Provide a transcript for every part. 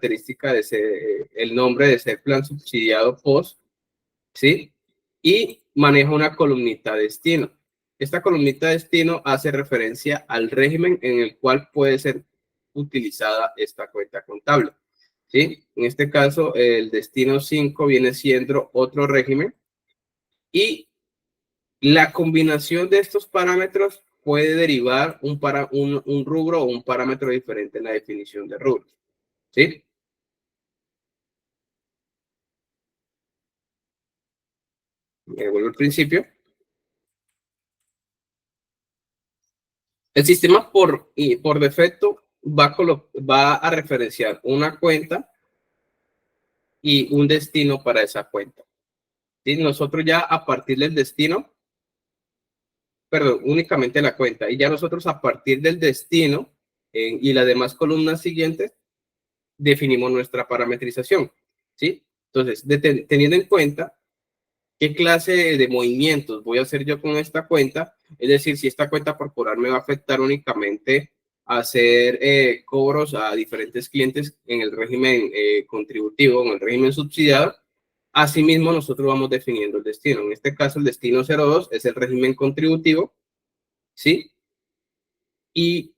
característica de el nombre de ser plan subsidiado POS, ¿sí? Y maneja una columnita destino. Esta columnita destino hace referencia al régimen en el cual puede ser utilizada esta cuenta contable, ¿sí? En este caso, el destino 5 viene siendo otro régimen y la combinación de estos parámetros puede derivar un rubro o un parámetro diferente en la definición de rubros, ¿sí? Vuelvo al principio. El sistema por defecto va a referenciar una cuenta y un destino para esa cuenta, ¿sí? Nosotros ya a partir del destino, perdón, únicamente la cuenta, y ya nosotros a partir del destino y las demás columnas siguientes definimos nuestra parametrización, ¿sí? Entonces, teniendo en cuenta qué clase de movimientos voy a hacer yo con esta cuenta, es decir, si esta cuenta corporal me va a afectar únicamente a hacer cobros a diferentes clientes en el régimen contributivo, en el régimen subsidiado, asimismo nosotros vamos definiendo el destino. En este caso, el destino 02 es el régimen contributivo, ¿sí? Y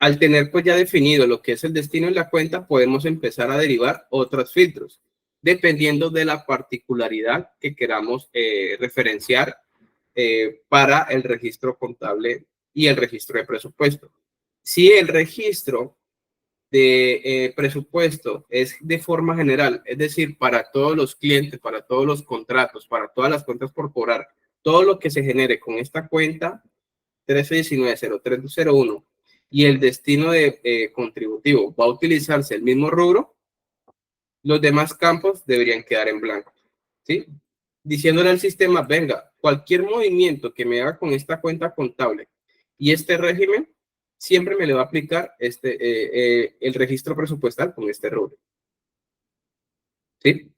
al tener pues ya definido lo que es el destino en la cuenta, podemos empezar a derivar otros filtros, dependiendo de la particularidad que queramos referenciar para el registro contable y el registro de presupuesto. Si el registro de presupuesto es de forma general, es decir, para todos los clientes, para todos los contratos, para todas las cuentas por cobrar, todo lo que se genere con esta cuenta 1319-0301 y el destino de contributivo va a utilizarse el mismo rubro, los demás campos deberían quedar en blanco, ¿sí? Diciéndole al sistema, venga, cualquier movimiento que me haga con esta cuenta contable y este régimen, siempre me le va a aplicar el registro presupuestal con este rubro, ¿sí?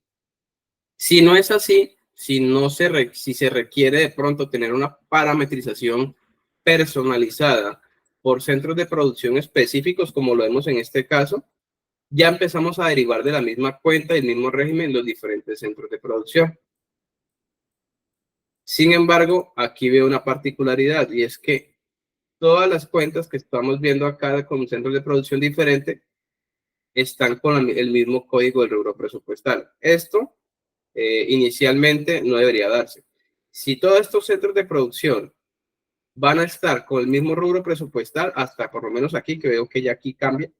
Si no es así, si se requiere de pronto tener una parametrización personalizada por centros de producción específicos, como lo vemos en este caso, ya empezamos a derivar de la misma cuenta y el mismo régimen los diferentes centros de producción. Sin embargo, aquí veo una particularidad y es que todas las cuentas que estamos viendo acá con centros de producción diferente están con el mismo código del rubro presupuestal. Esto inicialmente no debería darse. Si todos estos centros de producción van a estar con el mismo rubro presupuestal, hasta por lo menos aquí, que veo que ya aquí cambia.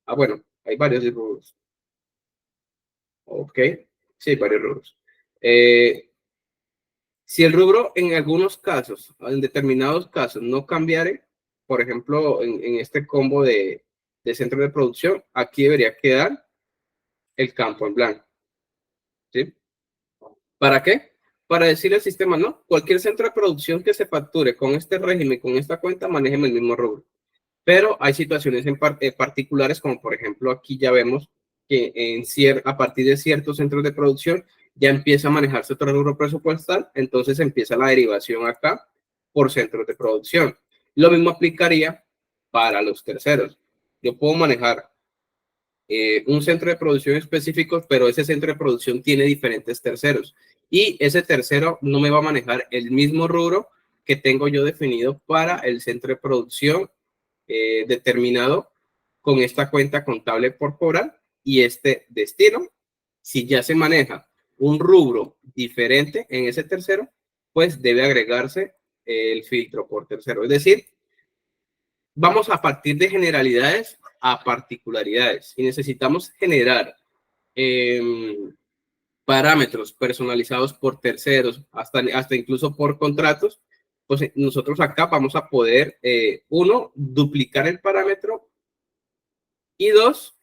Ah, bueno, hay varios rubros. Ok, sí, hay varios rubros. Si el rubro en algunos casos, en determinados casos, no cambiare, por ejemplo, en este combo de centro de producción, aquí debería quedar el campo en blanco, ¿sí? ¿Para qué? Para decirle al sistema, no, cualquier centro de producción que se facture con este régimen, con esta cuenta, manéjeme el mismo rubro. Pero hay situaciones particulares, como por ejemplo aquí ya vemos que a partir de ciertos centros de producción ya empieza a manejarse otro rubro presupuestal, entonces empieza la derivación acá por centros de producción. Lo mismo aplicaría para los terceros. Yo puedo manejar un centro de producción específico, pero ese centro de producción tiene diferentes terceros y ese tercero no me va a manejar el mismo rubro que tengo yo definido para el centro de producción determinado con esta cuenta contable por cobrar y este destino. Si ya se maneja un rubro diferente en ese tercero, pues debe agregarse el filtro por tercero. Es decir, vamos a partir de generalidades a particularidades y necesitamos generar parámetros personalizados por terceros, hasta incluso por contratos. Pues nosotros acá vamos a poder, uno, duplicar el parámetro y dos,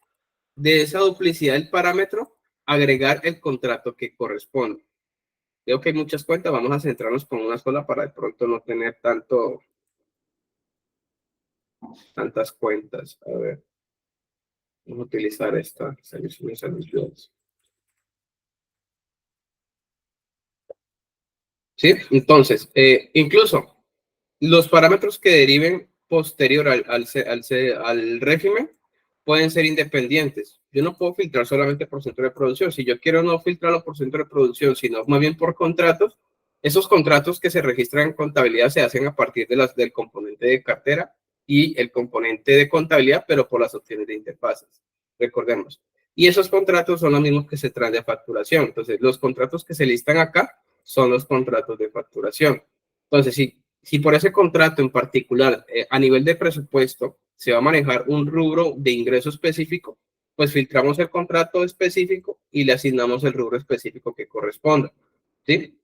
de esa duplicidad del parámetro, agregar el contrato que corresponde. Veo que hay muchas cuentas, vamos a centrarnos con una sola para de pronto no tener tantas cuentas. A ver, vamos a utilizar esta soluciones. ¿Sí? Entonces, incluso los parámetros que deriven posterior al régimen pueden ser independientes. Yo no puedo filtrar solamente por centro de producción. Si yo quiero no filtrarlo por centro de producción, sino más bien por contratos, esos contratos que se registran en contabilidad se hacen a partir de del componente de cartera y el componente de contabilidad, pero por las opciones de interfaces. Recordemos. Y esos contratos son los mismos que se traen de facturación. Entonces, los contratos que se listan acá son los contratos de facturación. Entonces, si por ese contrato en particular, a nivel de presupuesto, se va a manejar un rubro de ingreso específico, pues filtramos el contrato específico y le asignamos el rubro específico que corresponda. ¿Sí?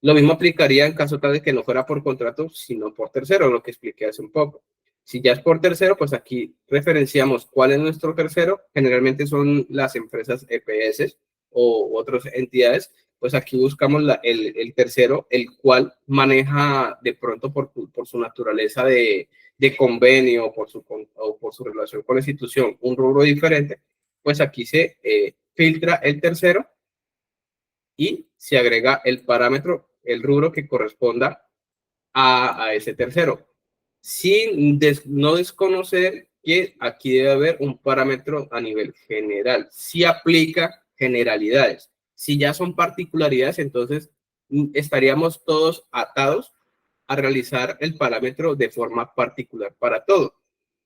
Lo mismo aplicaría en caso tal de que no fuera por contrato, sino por tercero, lo que expliqué hace un poco. Si ya es por tercero, pues aquí referenciamos cuál es nuestro tercero. Generalmente son las empresas EPS o otras entidades. Pues aquí buscamos el tercero, el cual maneja de pronto por su naturaleza de convenio o por su relación con la institución un rubro diferente. Pues aquí se filtra el tercero y se agrega el parámetro, el rubro que corresponda a ese tercero, sin no desconocer que aquí debe haber un parámetro a nivel general. Si aplica generalidades, si ya son particularidades, entonces estaríamos todos atados a realizar el parámetro de forma particular para todo.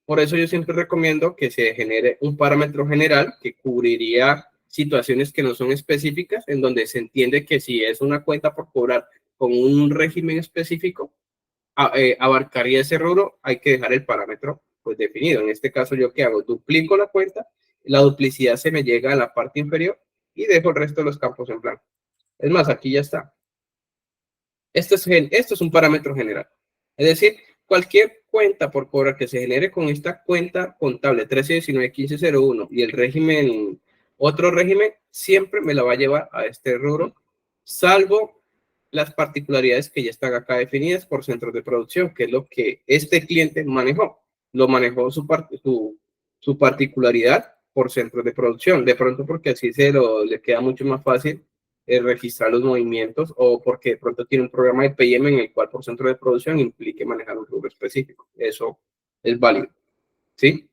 Por eso yo siempre recomiendo que se genere un parámetro general que cubriría situaciones que no son específicas, en donde se entiende que si es una cuenta por cobrar con un régimen específico, abarcaría ese rubro, hay que dejar el parámetro pues definido. En este caso, ¿yo qué hago? Duplico la cuenta, la duplicidad se me llega a la parte inferior y dejo el resto de los campos en blanco. Es más, aquí ya está. Esto es un parámetro general. Es decir, cualquier cuenta por cobrar que se genere con esta cuenta contable 1319-1501 y el régimen, otro régimen, siempre me la va a llevar a este rubro, salvo las particularidades que ya están acá definidas por centros de producción, que es lo que este cliente manejó. Lo manejó su particularidad por centros de producción. De pronto porque así le queda mucho más fácil registrar los movimientos o porque de pronto tiene un programa de PM en el cual por centro de producción implique manejar un rubro específico. Eso es válido, ¿sí?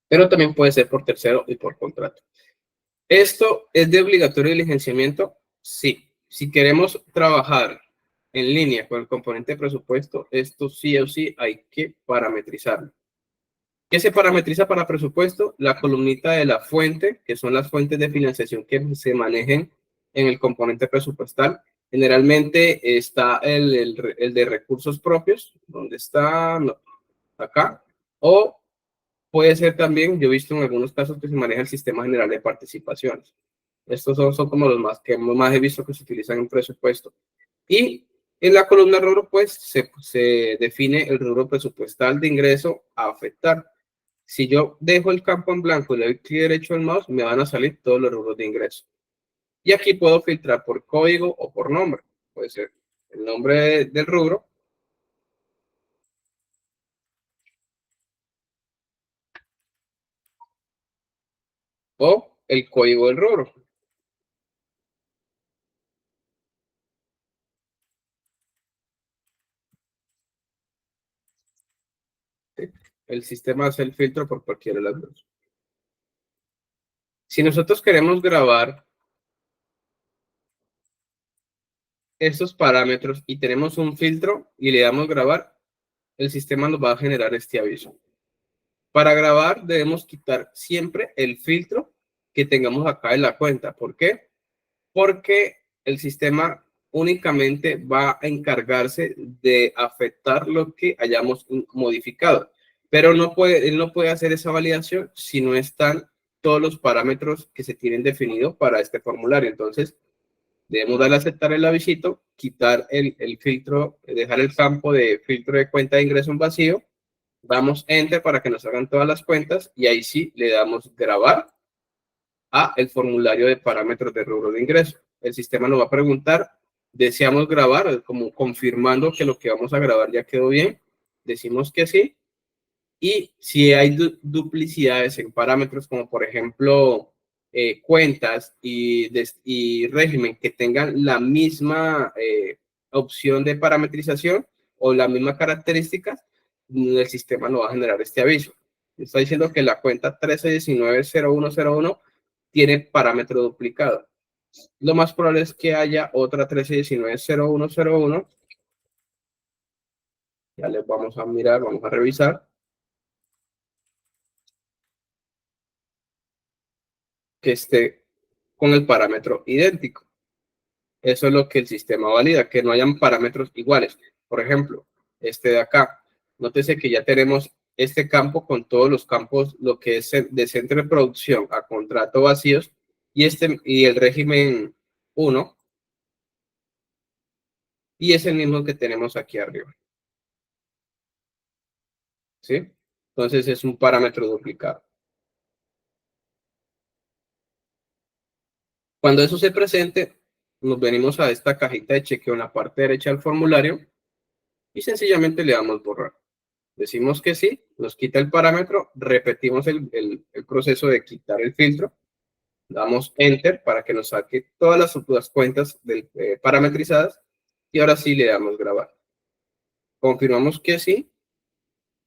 Pero también puede ser por tercero y por contrato. ¿Esto es de obligatorio diligenciamiento? Sí. Si queremos trabajar en línea con el componente de presupuesto, esto sí o sí hay que parametrizarlo. ¿Qué se parametriza para presupuesto? La columnita de la fuente, que son las fuentes de financiación que se manejen en el componente presupuestal. Generalmente está el de recursos propios, donde está acá, o puede ser también, yo he visto en algunos casos que se maneja el sistema general de participaciones. Estos son como los más que más he visto que se utilizan en presupuesto. Y en la columna rubro, pues se define el rubro presupuestal de ingreso a afectar. Si yo dejo el campo en blanco y le doy clic derecho al mouse, me van a salir todos los rubros de ingreso. Y aquí puedo filtrar por código o por nombre. Puede ser el nombre del rubro o el código del rubro. ¿Sí? El sistema hace el filtro por cualquiera de las dos. Si nosotros queremos grabar estos parámetros y tenemos un filtro y le damos grabar, el sistema nos va a generar este aviso. Para grabar debemos quitar siempre el filtro que tengamos acá en la cuenta. ¿Por qué? Porque el sistema únicamente va a encargarse de afectar lo que hayamos modificado. Pero él no puede hacer esa validación si no están todos los parámetros que se tienen definidos para este formulario. Entonces, debemos darle a aceptar el avisito, quitar el filtro, dejar el campo de filtro de cuenta de ingreso en vacío, damos enter para que nos hagan todas las cuentas y ahí sí le damos grabar a el formulario de parámetros de rubro de ingreso. El sistema nos va a preguntar, deseamos grabar, como confirmando que lo que vamos a grabar ya quedó bien, decimos que sí. Y si hay duplicidades en parámetros, como por ejemplo cuentas y régimen que tengan la misma opción de parametrización o las mismas características, el sistema no va a generar este aviso. Está diciendo que la cuenta 13190101 tiene parámetro duplicado. Lo más probable es que haya otra 13190101. Ya les vamos a mirar, vamos a revisar. Que esté con el parámetro idéntico. Eso es lo que el sistema valida, que no hayan parámetros iguales. Por ejemplo, este de acá. Nótese que ya tenemos este campo con todos los campos, lo que es de centro de producción a contrato vacíos, y el régimen 1, y es el mismo que tenemos aquí arriba. ¿Sí? Entonces es un parámetro duplicado. Cuando eso se presente, nos venimos a esta cajita de chequeo en la parte derecha del formulario y sencillamente le damos borrar. Decimos que sí, nos quita el parámetro, repetimos el proceso de quitar el filtro, damos Enter para que nos saque todas las cuentas parametrizadas y ahora sí le damos grabar. Confirmamos que sí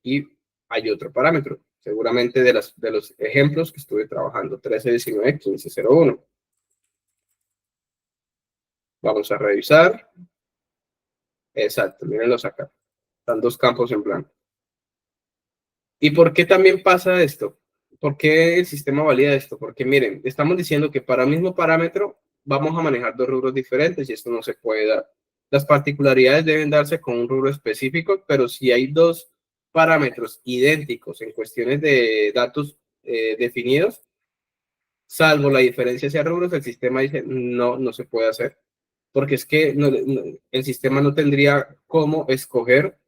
y hay otro parámetro, seguramente de los ejemplos que estuve trabajando, 13191501. Vamos a revisar. Exacto, mírenlos acá. Están dos campos en blanco. ¿Y por qué también pasa esto? ¿Por qué el sistema valida esto? Porque miren, estamos diciendo que para el mismo parámetro vamos a manejar dos rubros diferentes y esto no se puede dar. Las particularidades deben darse con un rubro específico, pero si hay dos parámetros idénticos en cuestiones de datos definidos, salvo la diferencia hacia rubros, el sistema dice no, no se puede hacer. Porque es que el sistema no tendría cómo escoger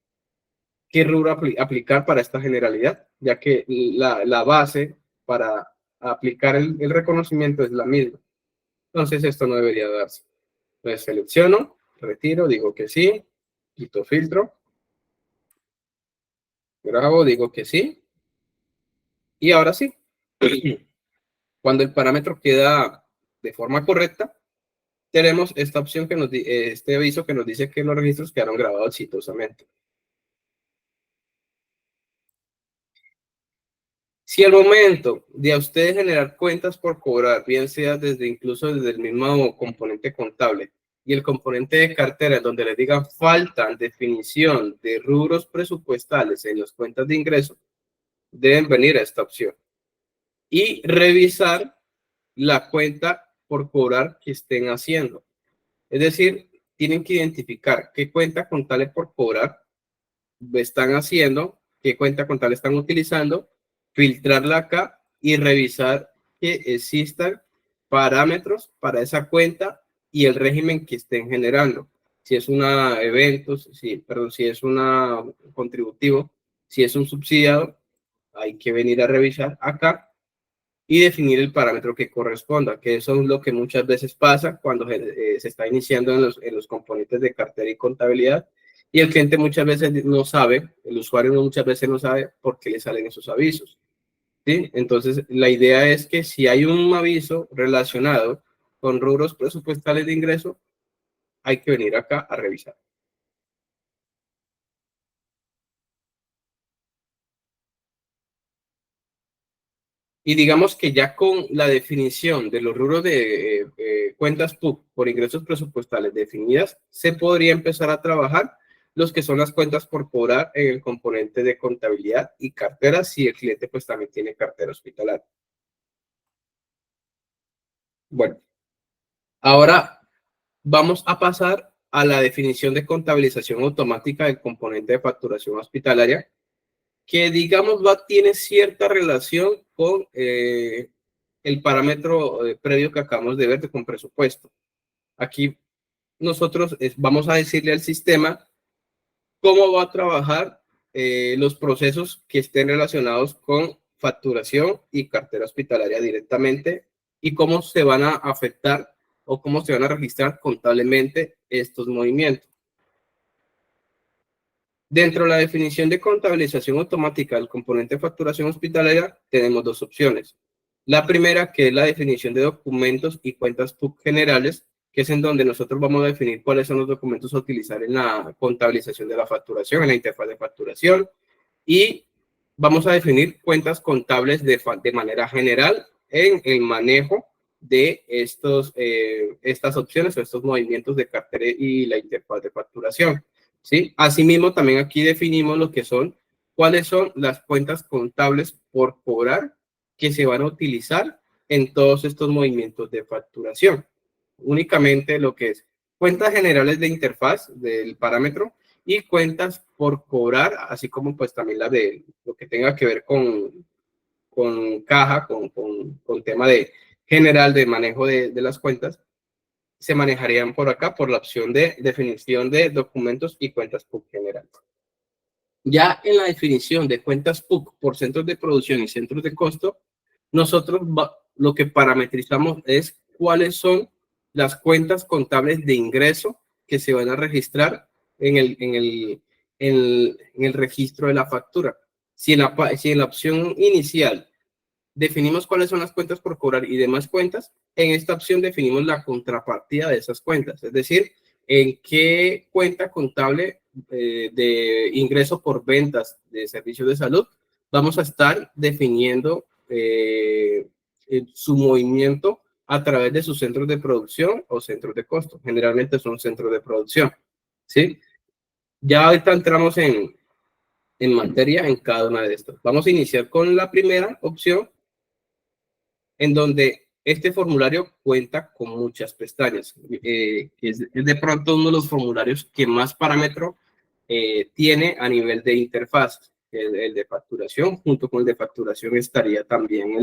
qué rubro aplicar para esta generalidad, ya que la base para aplicar el reconocimiento es la misma. Entonces, esto no debería darse. Entonces, selecciono, retiro, digo que sí, quito filtro, grabo, digo que sí, y ahora sí. Cuando el parámetro queda de forma correcta, tenemos esta opción que este aviso que nos dice que los registros quedaron grabados exitosamente. Si al momento de a ustedes generar cuentas por cobrar, bien sea incluso desde el mismo componente contable y el componente de cartera, donde les digan falta definición de rubros presupuestales en las cuentas de ingreso, deben venir a esta opción y revisar la cuenta por cobrar que estén haciendo. Es decir, tienen que identificar qué cuenta contable por cobrar están haciendo, qué cuenta contable están utilizando, filtrarla acá y revisar que existan parámetros para esa cuenta y el régimen que estén generando. Si es una eventos, si es una contributivo, si es un subsidiado, hay que venir a revisar acá y definir el parámetro que corresponda, que eso es lo que muchas veces pasa cuando se está iniciando en los componentes de cartera y contabilidad y el cliente muchas veces no sabe, el usuario muchas veces no sabe por qué le salen esos avisos. ¿Sí? Entonces, la idea es que si hay un aviso relacionado con rubros presupuestales de ingreso, hay que venir acá a revisar. Y digamos que ya con la definición de los rubros de cuentas PUC por ingresos presupuestales definidas, se podría empezar a trabajar los que son las cuentas por cobrar en el componente de contabilidad y cartera, si el cliente pues también tiene cartera hospitalaria. Bueno, ahora vamos a pasar a la definición de contabilización automática del componente de facturación hospitalaria, que digamos tiene cierta relación con el parámetro previo que acabamos de ver con presupuesto. Aquí nosotros vamos a decirle al sistema cómo va a trabajar los procesos que estén relacionados con facturación y cartera hospitalaria directamente y cómo se van a afectar o cómo se van a registrar contablemente estos movimientos. Dentro de la definición de contabilización automática del componente de facturación hospitalaria, tenemos dos opciones. La primera, que es la definición de documentos y cuentas PUC generales, que es en donde nosotros vamos a definir cuáles son los documentos a utilizar en la contabilización de la facturación, en la interfaz de facturación, y vamos a definir cuentas contables de manera general en el manejo de estas opciones o estos movimientos de cartera y la interfaz de facturación, ¿sí? Asimismo, también aquí definimos lo que son, cuáles son las cuentas contables por cobrar que se van a utilizar en todos estos movimientos de facturación. Únicamente lo que es cuentas generales de interfaz del parámetro y cuentas por cobrar, así como pues también la de lo que tenga que ver con caja, con tema de general de manejo de las cuentas, se manejarían por acá por la opción de definición de documentos y cuentas PUC general. Ya en la definición de cuentas PUC por centros de producción y centros de costo, nosotros lo que parametrizamos es cuáles son las cuentas contables de ingreso que se van a registrar en el registro de la factura. Si en la opción inicial definimos cuáles son las cuentas por cobrar y demás cuentas, en esta opción definimos la contrapartida de esas cuentas, es decir, en qué cuenta contable de ingreso por ventas de servicios de salud vamos a estar definiendo su movimiento a través de sus centros de producción o centros de costo. Generalmente son centros de producción, ¿sí? Ya ahorita entramos en materia en cada una de estas. Vamos a iniciar con la primera opción, en donde este formulario cuenta con muchas pestañas. Es de pronto uno de los formularios que más parámetro tiene a nivel de interfaz. El de facturación, junto con el de facturación estaría también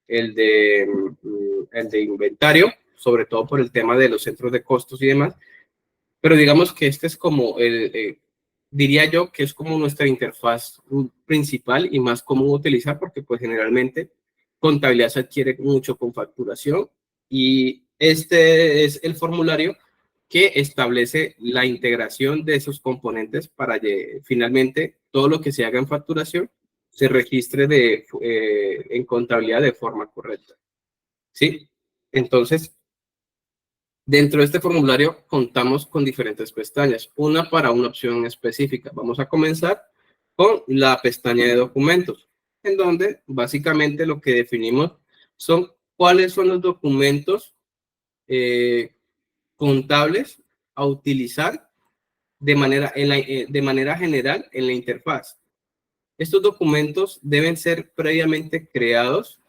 el de inventario, sobre todo por el tema de los centros de costos y demás. Pero digamos que este es como diría yo que es como nuestra interfaz principal y más común utilizar porque pues generalmente contabilidad se adquiere mucho con facturación y este es el formulario que establece la integración de esos componentes para que finalmente todo lo que se haga en facturación se registre en contabilidad de forma correcta. ¿Sí? Entonces, dentro de este formulario contamos con diferentes pestañas, una para una opción específica. Vamos a comenzar con la pestaña de documentos, en donde básicamente lo que definimos son cuáles son los documentos contables a utilizar de manera general en la interfaz. Estos documentos deben ser previamente creados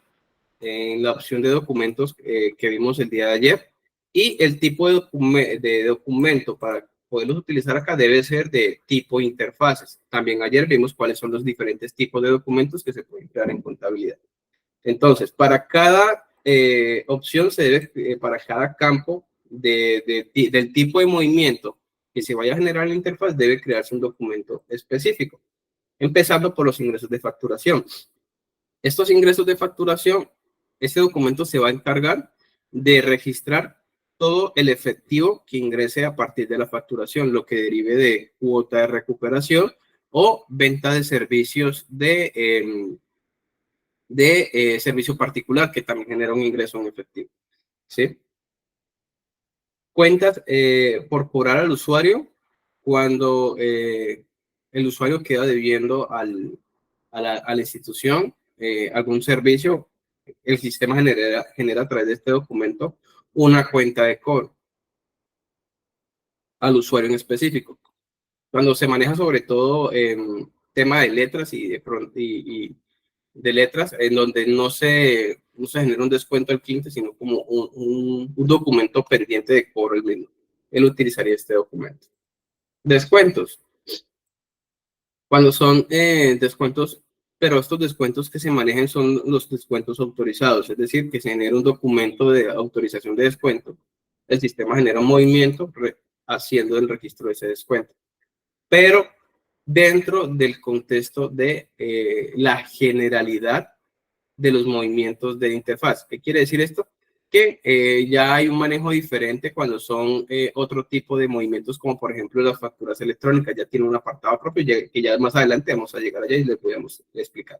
en la opción de documentos que vimos el día de ayer. Y el tipo de documento para poderlos utilizar acá debe ser de tipo interfaces. También ayer vimos cuáles son los diferentes tipos de documentos que se pueden crear en contabilidad. Entonces, para cada opción se debe, para cada campo del tipo de movimiento que se vaya a generar en la interfaz, debe crearse un documento específico. Empezando por los ingresos de facturación. Estos ingresos de facturación, este documento se va a encargar de registrar todo el efectivo que ingrese a partir de la facturación, lo que derive de cuota de recuperación o venta de servicios de servicio particular, que también genera un ingreso en efectivo. ¿Sí? Cuentas por cobrar al usuario cuando el usuario queda debiendo a la institución algún servicio. El sistema genera a través de este documento una cuenta de cobro al usuario en específico. Cuando se maneja sobre todo tema de letras y de letras, en donde no se genera un descuento al cliente, sino como un documento pendiente de cobro el mismo. Él utilizaría este documento. Descuentos. Cuando son descuentos, pero estos descuentos que se manejan son los descuentos autorizados, es decir, que se genera un documento de autorización de descuento, el sistema genera un movimiento haciendo el registro de ese descuento. Pero dentro del contexto de la generalidad de los movimientos de interfaz. ¿Qué quiere decir esto? Que ya hay un manejo diferente cuando son otro tipo de movimientos, como por ejemplo las facturas electrónicas, ya tiene un apartado propio que ya más adelante vamos a llegar allá y les podemos explicar.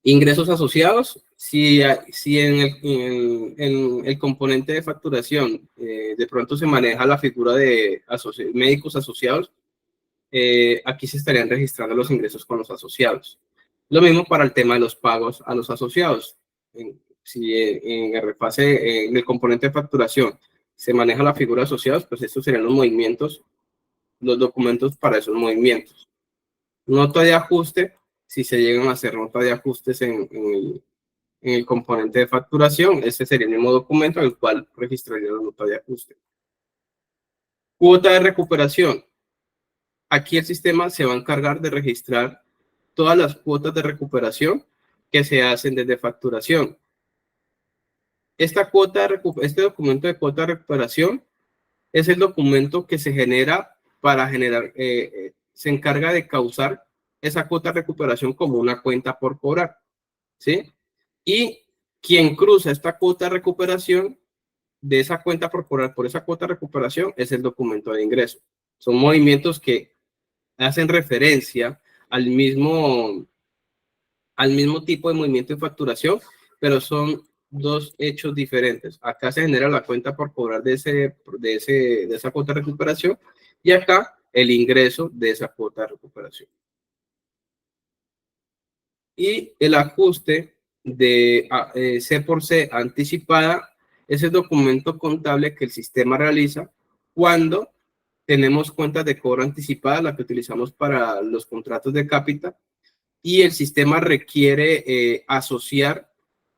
Ingresos asociados, si en el componente de facturación de pronto se maneja la figura de médicos asociados, aquí se estarían registrando los ingresos con los asociados. Lo mismo para el tema de los pagos a los asociados. Si en el fase, en el componente de facturación, se maneja la figura de asociados, pues estos serían los movimientos, los documentos para esos movimientos. Nota de ajuste, si se llegan a hacer nota de ajustes en el componente de facturación, este sería el mismo documento en el cual registraría la nota de ajuste. Cuota de recuperación. Aquí el sistema se va a encargar de registrar todas las cuotas de recuperación que se hacen desde facturación. Este documento de cuota de recuperación es el documento que se genera para generar, se encarga de causar esa cuota de recuperación como una cuenta por cobrar, ¿sí? Y quien cruza esta cuota de recuperación de esa cuenta por cobrar por esa cuota de recuperación es el documento de ingreso. Son movimientos que hacen referencia al mismo tipo de movimiento de facturación, pero son dos hechos diferentes. Acá se genera la cuenta por cobrar de esa cuota de recuperación y acá el ingreso de esa cuota de recuperación. Y el ajuste de C por C anticipada es el documento contable que el sistema realiza cuando tenemos cuentas de cobro anticipada, la que utilizamos para los contratos de cápita, y el sistema requiere asociar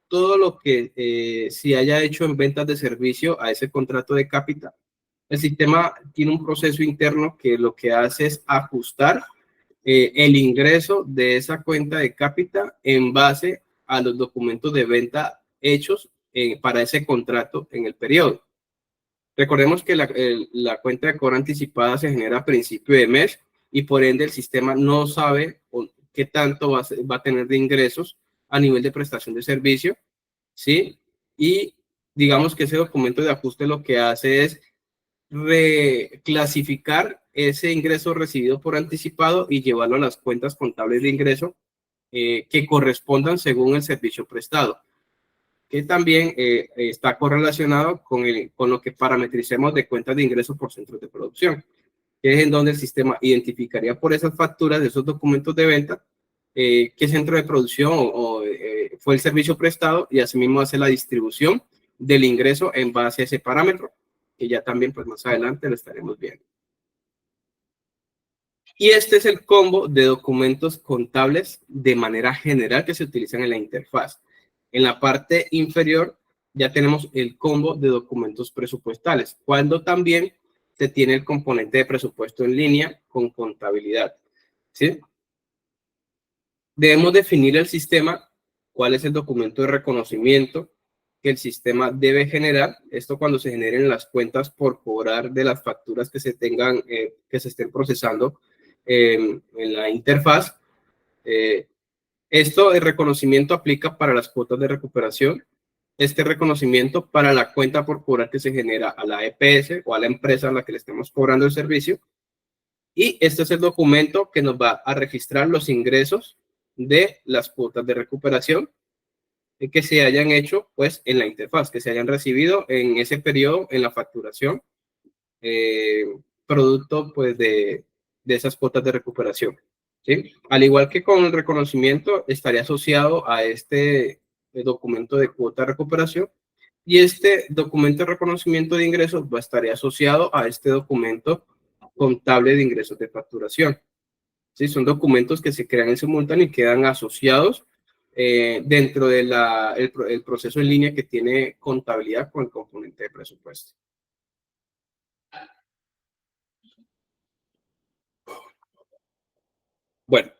todo lo que se haya hecho en ventas de servicio a ese contrato de cápita. El sistema tiene un proceso interno que lo que hace es ajustar el ingreso de esa cuenta de cápita en base a los documentos de venta hechos para ese contrato en el periodo. Recordemos que la cuenta de cobro anticipada se genera a principio de mes y por ende el sistema no sabe qué tanto va a tener de ingresos a nivel de prestación de servicio, ¿sí? Y digamos que ese documento de ajuste lo que hace es reclasificar ese ingreso recibido por anticipado y llevarlo a las cuentas contables de ingreso que correspondan según el servicio prestado, que también está correlacionado con lo que parametricemos de cuentas de ingreso por centros de producción, que es en donde el sistema identificaría por esas facturas de esos documentos de venta qué centro de producción fue el servicio prestado y asimismo hace la distribución del ingreso en base a ese parámetro, que ya también pues más adelante lo estaremos viendo. Y este es el combo de documentos contables de manera general que se utilizan en la interfaz. En la parte inferior ya tenemos el combo de documentos presupuestales, cuando también se tiene el componente de presupuesto en línea con contabilidad, ¿sí? Debemos definir el sistema, cuál es el documento de reconocimiento que el sistema debe generar. Esto cuando se generen las cuentas por cobrar de las facturas que se tengan, que se estén procesando en la interfaz. El reconocimiento aplica para las cuotas de recuperación. Este reconocimiento para la cuenta por cobrar que se genera a la EPS o a la empresa a la que le estemos cobrando el servicio. Y este es el documento que nos va a registrar los ingresos de las cuotas de recuperación que se hayan hecho pues en la interfaz, que se hayan recibido en ese periodo en la facturación, producto pues de esas cuotas de recuperación, ¿sí? Al igual que con el reconocimiento, estaría asociado a este documento de cuota de recuperación y este documento de reconocimiento de ingresos va a estar asociado a este documento contable de ingresos de facturación. ¿Sí? Son documentos que se crean en simultáneo y quedan asociados dentro de el proceso en línea que tiene contabilidad con el componente de presupuesto. Bueno,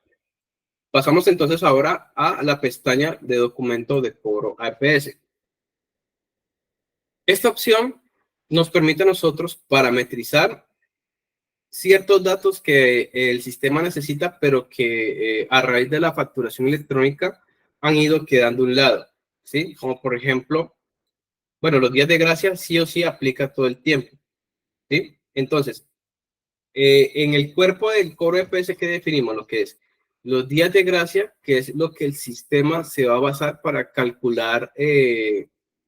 pasamos entonces ahora a la pestaña de documento de cobro APS. Esta opción nos permite a nosotros parametrizar ciertos datos que el sistema necesita, pero que a raíz de la facturación electrónica han ido quedando a un lado, ¿sí? Como por ejemplo, bueno, los días de gracia sí o sí aplica todo el tiempo, ¿sí? Entonces, en el cuerpo del cobro de PS que definimos lo que es los días de gracia, que es lo que el sistema se va a basar para calcular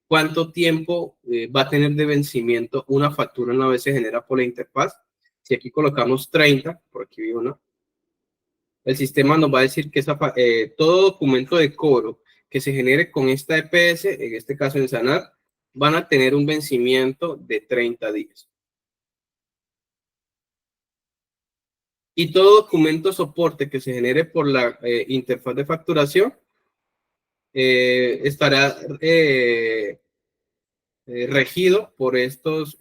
cuánto tiempo va a tener de vencimiento una factura una vez se genera por la interfaz. Si aquí colocamos 30, por aquí vi una, el sistema nos va a decir que todo documento de cobro que se genere con esta EPS, en este caso en Sanar, van a tener un vencimiento de 30 días. Y todo documento soporte que se genere por la interfaz de facturación estará regido por estos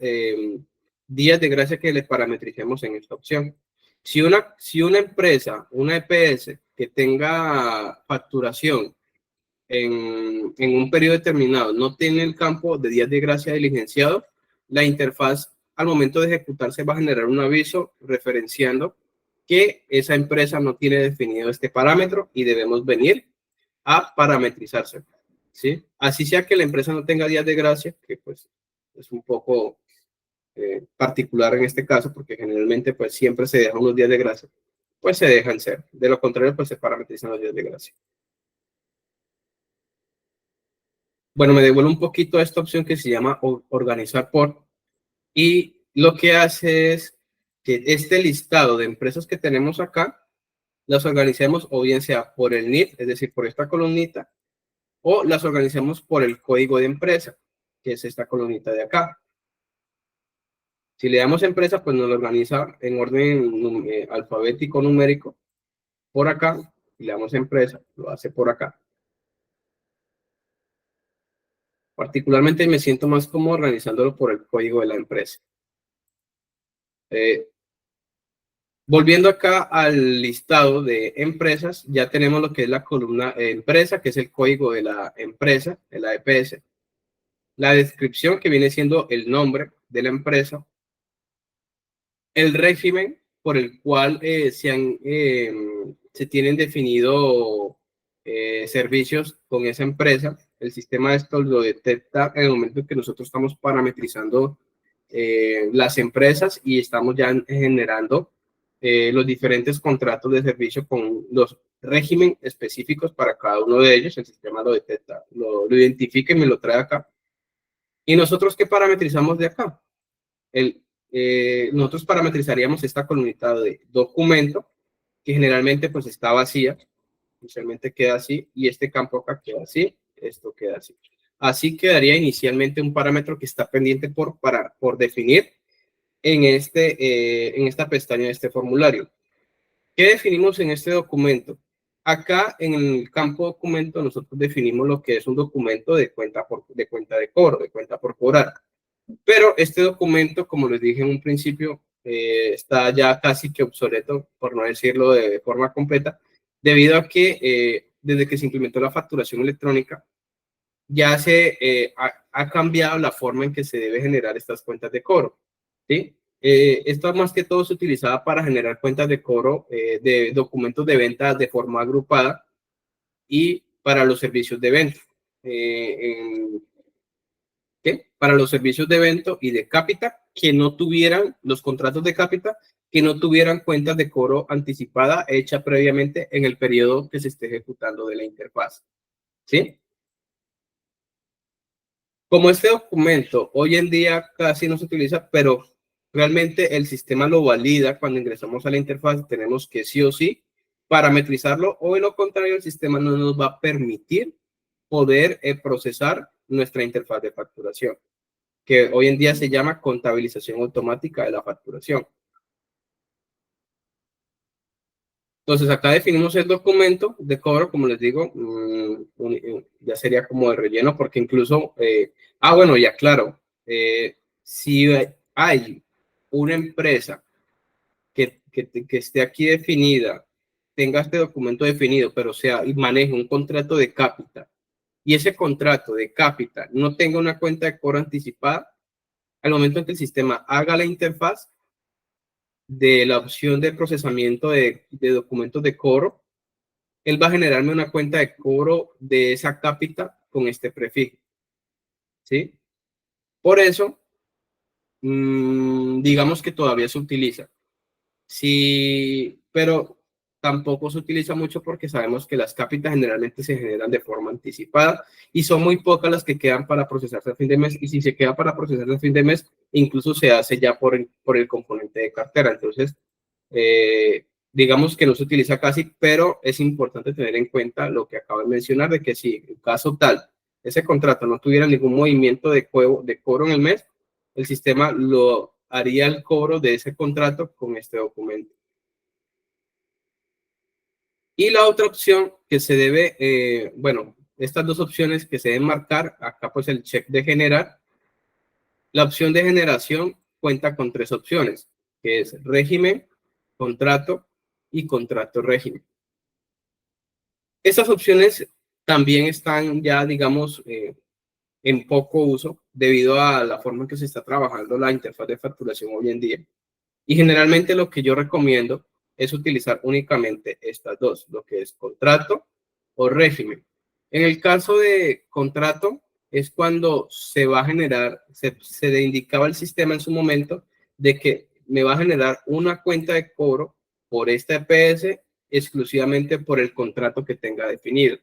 días de gracia que le parametricemos en esta opción. Si una empresa, una EPS que tenga facturación en un periodo determinado no tiene el campo de días de gracia diligenciado, la interfaz al momento de ejecutarse va a generar un aviso referenciando que esa empresa no tiene definido este parámetro y debemos venir a parametrizarse. ¿Sí? Así sea que la empresa no tenga días de gracia, que pues es un poco particular en este caso, porque generalmente pues siempre se dejan unos días de gracia, pues se dejan ser. De lo contrario, pues se parametrizan los días de gracia. Bueno, me devuelve un poquito a esta opción que se llama organizar por, y lo que hace es que este listado de empresas que tenemos acá, las organicemos o bien sea por el NID, es decir, por esta columnita, o las organicemos por el código de empresa, que es esta columnita de acá. Si le damos empresa, pues nos lo organiza en orden alfabético numérico por acá. Si le damos empresa, lo hace por acá. Particularmente me siento más como organizándolo por el código de la empresa. Volviendo acá al listado de empresas, ya tenemos lo que es la columna empresa, que es el código de la empresa, de la EPS. La descripción, que viene siendo el nombre de la empresa. El régimen por el cual se tienen definido servicios con esa empresa. El sistema de esto lo detecta en el momento en que nosotros estamos parametrizando las empresas y estamos ya generando los diferentes contratos de servicio con los régimen específicos para cada uno de ellos. El sistema lo detecta, lo identifica y me lo trae acá. ¿Y nosotros qué parametrizamos de acá? Nosotros parametrizaríamos esta columnita de documento, que generalmente pues está vacía, inicialmente queda así, y este campo acá queda así, esto queda así. Así quedaría inicialmente un parámetro que está pendiente por definir en esta pestaña de este formulario. ¿Qué definimos en este documento? Acá en el campo documento nosotros definimos lo que es un documento de cuenta de cobro, de cuenta por cobrar. Pero este documento, como les dije en un principio, está ya casi que obsoleto, por no decirlo de forma completa, debido a que desde que se implementó la facturación electrónica, ya ha cambiado la forma en que se debe generar estas cuentas de cobro. ¿Sí? Esto más que todo se utilizaba para generar cuentas de cobro de documentos de venta de forma agrupada y para los servicios de venta. Para los servicios de evento y de cápita que no tuvieran los contratos de cápita, que no tuvieran cuentas de cobro anticipada hecha previamente en el periodo que se esté ejecutando de la interfaz. ¿Sí? Como este documento hoy en día casi no se utiliza, pero realmente el sistema lo valida cuando ingresamos a la interfaz, tenemos que sí o sí parametrizarlo, o de lo contrario el sistema no nos va a permitir poder procesar nuestra interfaz de facturación, que hoy en día se llama contabilización automática de la facturación. Entonces, acá definimos el documento de cobro, como les digo, ya sería como de relleno, porque incluso, bueno, ya claro, si hay una empresa que esté aquí definida, tenga este documento definido, pero y maneje un contrato de cápita, y ese contrato de cápita no tenga una cuenta de cobro anticipada, al momento en que el sistema haga la interfaz de la opción de procesamiento de documentos de cobro, él va a generarme una cuenta de cobro de esa cápita con este prefijo. ¿Sí? Por eso, digamos que todavía se utiliza. Sí, pero tampoco se utiliza mucho porque sabemos que las cápitas generalmente se generan de forma anticipada y son muy pocas las que quedan para procesarse a fin de mes. Y si se queda para procesarse a fin de mes, incluso se hace ya por el componente de cartera. Entonces, digamos que no se utiliza casi, pero es importante tener en cuenta lo que acabo de mencionar, de que si en caso tal, ese contrato no tuviera ningún movimiento de cobro en el mes, el sistema lo haría el cobro de ese contrato con este documento. Y la otra opción que se debe, bueno, estas dos opciones que se deben marcar, acá pues el check de generar. La opción de generación cuenta con tres opciones, que es régimen, contrato y contrato régimen. Estas opciones también están ya, digamos, en poco uso debido a la forma en que se está trabajando la interfaz de facturación hoy en día. Y generalmente lo que yo recomiendo es utilizar únicamente estas dos, lo que es contrato o régimen. En el caso de contrato es cuando se va a generar, se le indicaba el sistema en su momento de que me va a generar una cuenta de cobro por esta EPS exclusivamente por el contrato que tenga definido.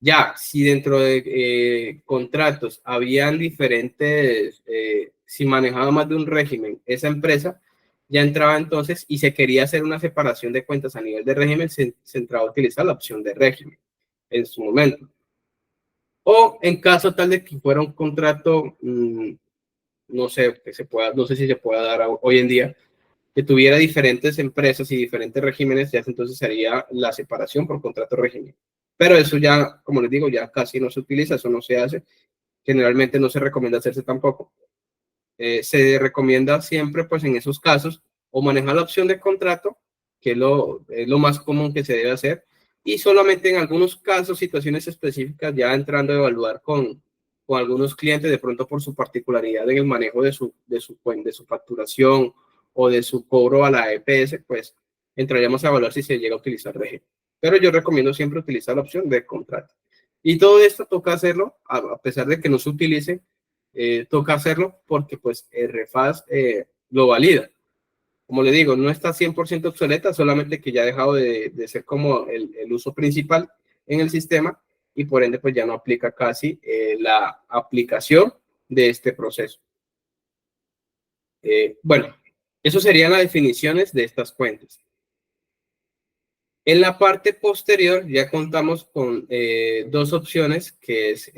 Ya, si dentro de contratos habían diferentes, si manejaba más de un régimen esa empresa, ya entraba entonces y se quería hacer una separación de cuentas a nivel de régimen, se entraba a utilizar la opción de régimen en su momento. O en caso tal de que fuera un contrato, no sé, que se pueda, no sé si se pueda dar hoy en día, que tuviera diferentes empresas y diferentes regímenes, ya entonces sería la separación por contrato régimen. Pero eso ya, como les digo, ya casi no se utiliza, eso no se hace. Generalmente no se recomienda hacerse tampoco. Se recomienda siempre, pues en esos casos, o manejar la opción de contrato, que es lo más común que se debe hacer, y solamente en algunos casos, situaciones específicas, ya entrando a evaluar con algunos clientes, de pronto por su particularidad en el manejo de su facturación o de su cobro a la EPS, pues entraríamos a evaluar si se llega a utilizar régimen. Pero yo recomiendo siempre utilizar la opción de contrato. Y todo esto toca hacerlo, a pesar de que no se utilice, toca hacerlo porque pues el REFAS lo valida. Como le digo, no está 100% obsoleta, solamente que ya ha dejado de ser como el uso principal en el sistema y por ende pues ya no aplica casi la aplicación de este proceso. Bueno, eso serían las definiciones de estas cuentas. En la parte posterior ya contamos con dos opciones, que es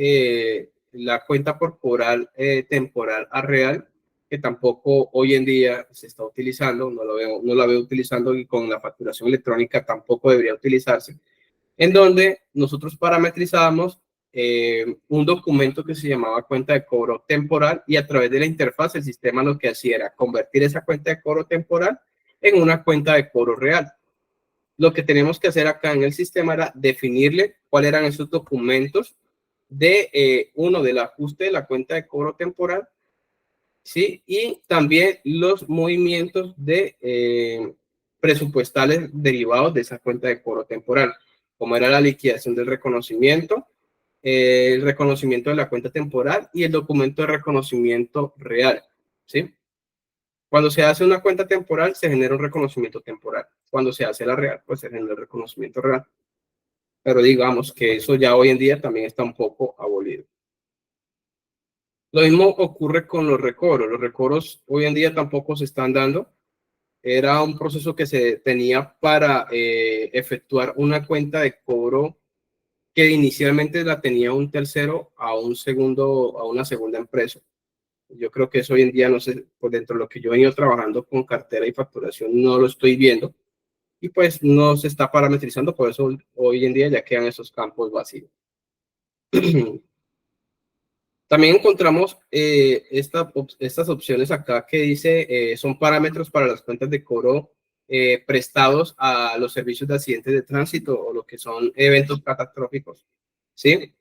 la cuenta corporal temporal a real, que tampoco hoy en día se está utilizando, no la veo utilizando y con la facturación electrónica tampoco debería utilizarse, en donde nosotros parametrizábamos un documento que se llamaba cuenta de cobro temporal y a través de la interfaz el sistema lo que hacía era convertir esa cuenta de cobro temporal en una cuenta de cobro real. Lo que tenemos que hacer acá en el sistema era definirle cuáles eran esos documentos de uno del ajuste de la cuenta de cobro temporal, ¿sí? Y también los movimientos de presupuestales derivados de esa cuenta de cobro temporal, como era la liquidación del reconocimiento, el reconocimiento de la cuenta temporal y el documento de reconocimiento real, ¿sí? Cuando se hace una cuenta temporal, se genera un reconocimiento temporal. Cuando se hace la real, pues se genera el reconocimiento real. Pero digamos que eso ya hoy en día también está un poco abolido. Lo mismo ocurre con los recobros. Los recobros hoy en día tampoco se están dando. Era un proceso que se tenía para efectuar una cuenta de cobro que inicialmente la tenía un tercero a una segunda empresa. Yo creo que eso hoy en día, no sé, por dentro de lo que yo he venido trabajando con cartera y facturación, no lo estoy viendo y pues no se está parametrizando, por eso hoy en día ya quedan esos campos vacíos. También encontramos estas opciones acá que dice, son parámetros para las cuentas de cobro prestados a los servicios de accidentes de tránsito o lo que son eventos catastróficos, ¿sí?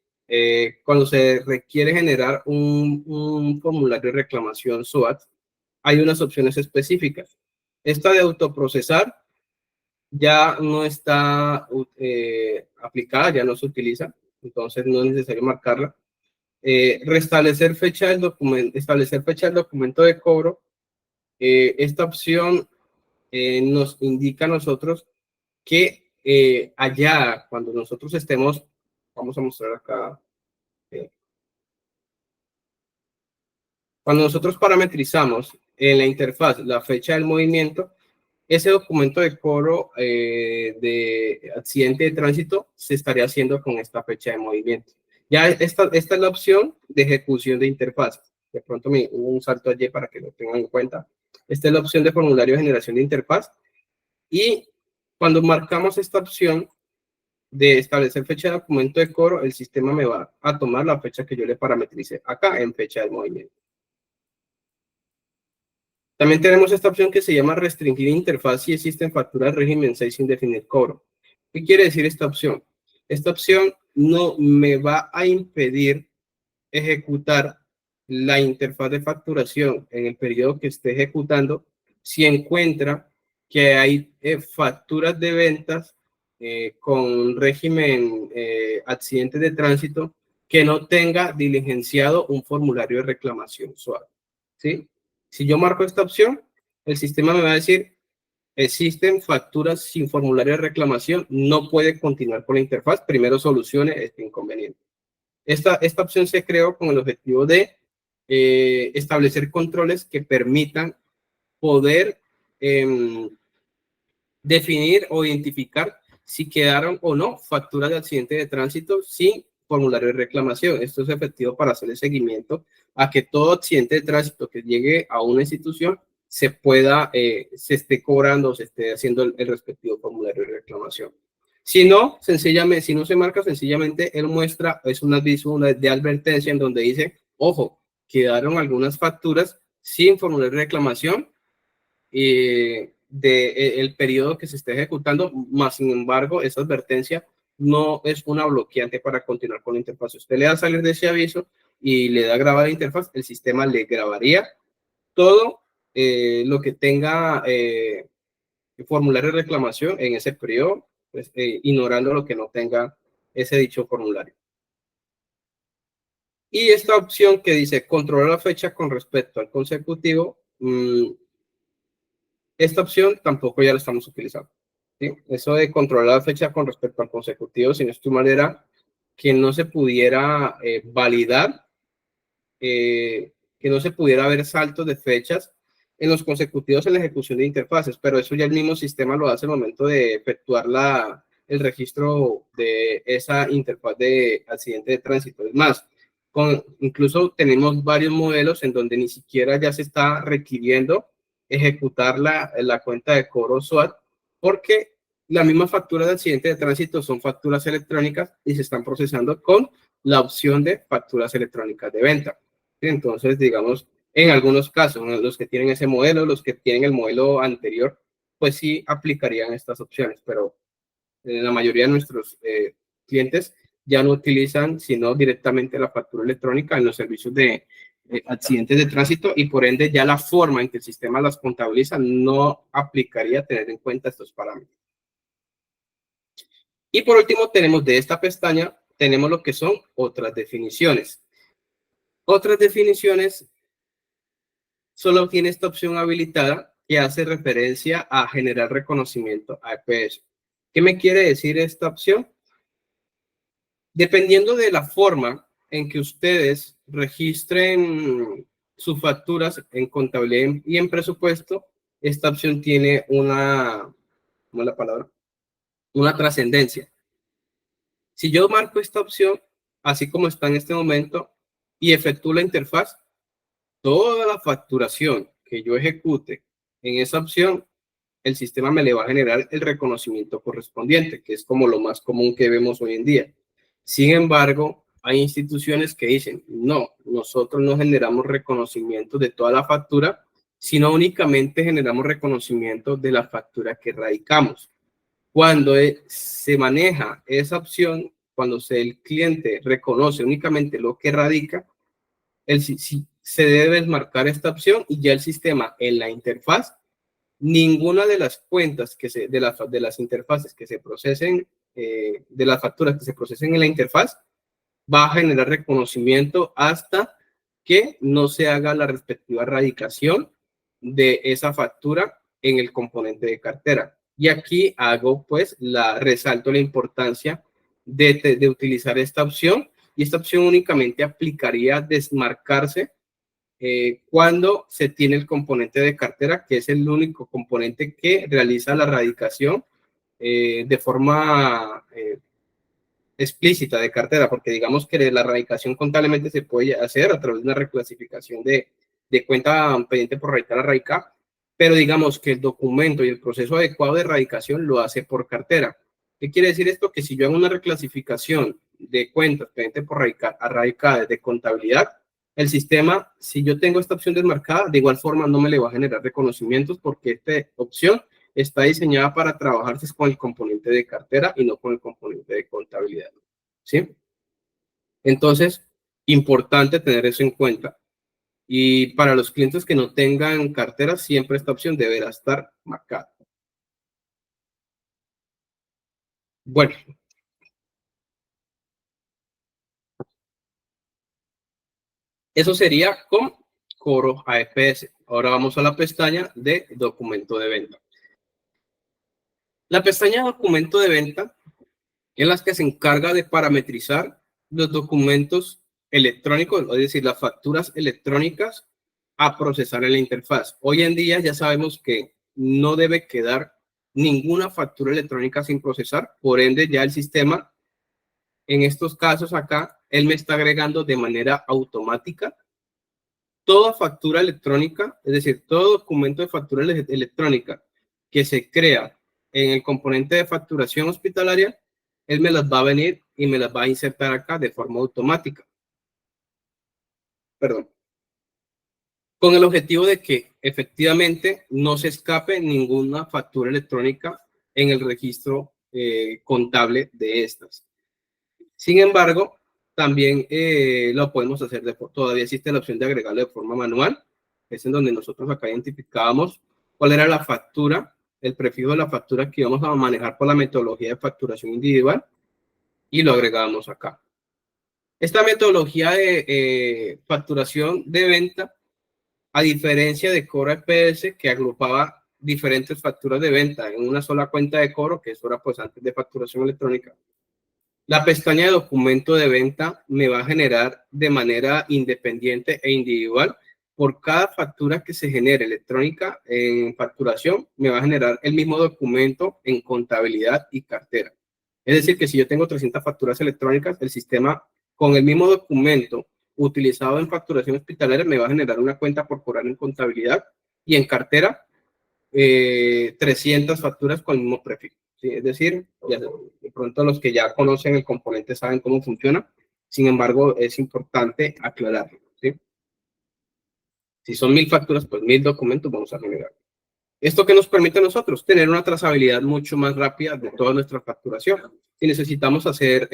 Cuando se requiere generar un formulario de reclamación SOAT, hay unas opciones específicas. Esta de autoprocesar ya no está aplicada, ya no se utiliza, entonces no es necesario marcarla. Restablecer fecha del documento, establecer fecha del documento de cobro. Esta opción nos indica a nosotros que allá, cuando nosotros estemos, vamos a mostrar acá, cuando nosotros parametrizamos en la interfaz la fecha del movimiento, ese documento de cobro de accidente de tránsito se estaría haciendo con esta fecha de movimiento. Ya esta es la opción de ejecución de interfaz. De pronto me hubo un salto allí para que lo tengan en cuenta. Esta es la opción de formulario de generación de interfaz. Y cuando marcamos esta opción de establecer fecha de documento de cobro, el sistema me va a tomar la fecha que yo le parametrice acá en fecha de movimiento. También tenemos esta opción que se llama restringir interfaz si existen facturas régimen 6 sin definir cobro. ¿Qué quiere decir esta opción? Esta opción no me va a impedir ejecutar la interfaz de facturación en el periodo que esté ejecutando si encuentra que hay facturas de ventas con régimen accidentes de tránsito que no tenga diligenciado un formulario de reclamación suave. ¿Sí? Si yo marco esta opción, el sistema me va a decir, existen facturas sin formulario de reclamación, no puede continuar con la interfaz, primero solucione este inconveniente. Esta opción se creó con el objetivo de establecer controles que permitan poder definir o identificar si quedaron o no facturas de accidente de tránsito sin formulario de reclamación. Esto es efectivo para hacer el seguimiento a que todo accidente de tránsito que llegue a una institución se pueda, se esté cobrando, se esté haciendo el respectivo formulario de reclamación. Si no, sencillamente, si no se marca, sencillamente él muestra, es un aviso de advertencia en donde dice, ojo, quedaron algunas facturas sin formulario de reclamación el periodo que se esté ejecutando, más sin embargo, esa advertencia no es una bloqueante para continuar con la interfaz. Si usted le da a salir de ese aviso y le da grabar la interfaz, el sistema le grabaría todo lo que tenga formulario de reclamación en ese periodo, pues, ignorando lo que no tenga ese dicho formulario. Y esta opción que dice controlar la fecha con respecto al consecutivo, esta opción tampoco ya la estamos utilizando. ¿Sí? Eso de controlar la fecha con respecto al consecutivo, si no estoy mal, era que no se pudiera validar, que no se pudiera ver saltos de fechas en los consecutivos en la ejecución de interfaces, pero eso ya el mismo sistema lo hace al momento de efectuar el registro de esa interfaz de accidente de tránsito. Es más, incluso tenemos varios modelos en donde ni siquiera ya se está requiriendo ejecutar la cuenta de cobro SWAT, porque la misma factura de accidente de tránsito son facturas electrónicas y se están procesando con la opción de facturas electrónicas de venta. Entonces, digamos, en algunos casos, los que tienen ese modelo, los que tienen el modelo anterior, pues sí aplicarían estas opciones, pero la mayoría de nuestros clientes ya no utilizan sino directamente la factura electrónica en los servicios de accidentes de tránsito y por ende ya la forma en que el sistema las contabiliza no aplicaría tener en cuenta estos parámetros. Y por último tenemos de esta pestaña, tenemos lo que son otras definiciones. Otras definiciones solo tiene esta opción habilitada que hace referencia a generar reconocimiento APS. ¿Qué me quiere decir esta opción? Dependiendo de la forma en que ustedes registren sus facturas en contabilidad y en presupuesto, esta opción tiene una, ¿cómo es la palabra? Una trascendencia. Si yo marco esta opción, así como está en este momento, y efectúo la interfaz, toda la facturación que yo ejecute en esa opción, el sistema me le va a generar el reconocimiento correspondiente, que es como lo más común que vemos hoy en día. Sin embargo, hay instituciones que dicen, no, nosotros no generamos reconocimiento de toda la factura, sino únicamente generamos reconocimiento de la factura que radicamos. Cuando se maneja esa opción, cuando el cliente reconoce únicamente lo que radica, se debe marcar esta opción y ya el sistema en la interfaz, ninguna de las cuentas de las interfaces que se procesen, de las facturas que se procesen en la interfaz, va a generar reconocimiento hasta que no se haga la respectiva radicación de esa factura en el componente de cartera. Y aquí hago, pues, resalto la importancia de utilizar esta opción. Y esta opción únicamente aplicaría desmarcarse cuando se tiene el componente de cartera, que es el único componente que realiza la radicación de forma explícita de cartera, porque digamos que la erradicación contablemente se puede hacer a través de una reclasificación de cuenta pendiente por radicar a radicar, pero digamos que el documento y el proceso adecuado de erradicación lo hace por cartera. ¿Qué quiere decir esto? Que si yo hago una reclasificación de cuentas pendiente por radicar a radicar de contabilidad, el sistema, si yo tengo esta opción desmarcada, de igual forma no me le va a generar reconocimientos porque esta opción está diseñada para trabajar con el componente de cartera y no con el componente de contabilidad. ¿Sí? Entonces, importante tener eso en cuenta. Y para los clientes que no tengan cartera, siempre esta opción deberá estar marcada. Bueno, eso sería con Coro AFS. Ahora vamos a la pestaña de documento de venta. La pestaña de documento de venta es la que se encarga de parametrizar los documentos electrónicos, es decir, las facturas electrónicas a procesar en la interfaz. Hoy en día ya sabemos que no debe quedar ninguna factura electrónica sin procesar, por ende ya el sistema, en estos casos acá, él me está agregando de manera automática toda factura electrónica, es decir, todo documento de factura electrónica que se crea en el componente de facturación hospitalaria, él me las va a venir y me las va a insertar acá de forma automática. Perdón. Con el objetivo de que efectivamente no se escape ninguna factura electrónica en el registro contable de estas. Sin embargo, también lo podemos hacer, todavía existe la opción de agregarlo de forma manual, es en donde nosotros acá identificábamos cuál era la factura, el prefijo de la factura que íbamos a manejar por la metodología de facturación individual y lo agregábamos acá. Esta metodología de facturación de venta, a diferencia de Coro FPS, que agrupaba diferentes facturas de venta en una sola cuenta de cobro, que eso era pues antes de facturación electrónica, la pestaña de documento de venta me va a generar de manera independiente e individual por cada factura que se genere electrónica en facturación, me va a generar el mismo documento en contabilidad y cartera. Es decir, que si yo tengo 300 facturas electrónicas, el sistema con el mismo documento utilizado en facturación hospitalaria me va a generar una cuenta por cobrar en contabilidad y en cartera 300 facturas con el mismo prefijo. ¿Sí? Es decir, ya, de pronto los que ya conocen el componente saben cómo funciona. Sin embargo, es importante aclararlo. ¿Sí? Si son 1000 facturas, pues 1000 documentos vamos a generar. ¿Esto que nos permite a nosotros? Tener una trazabilidad mucho más rápida de toda nuestra facturación. Si necesitamos hacer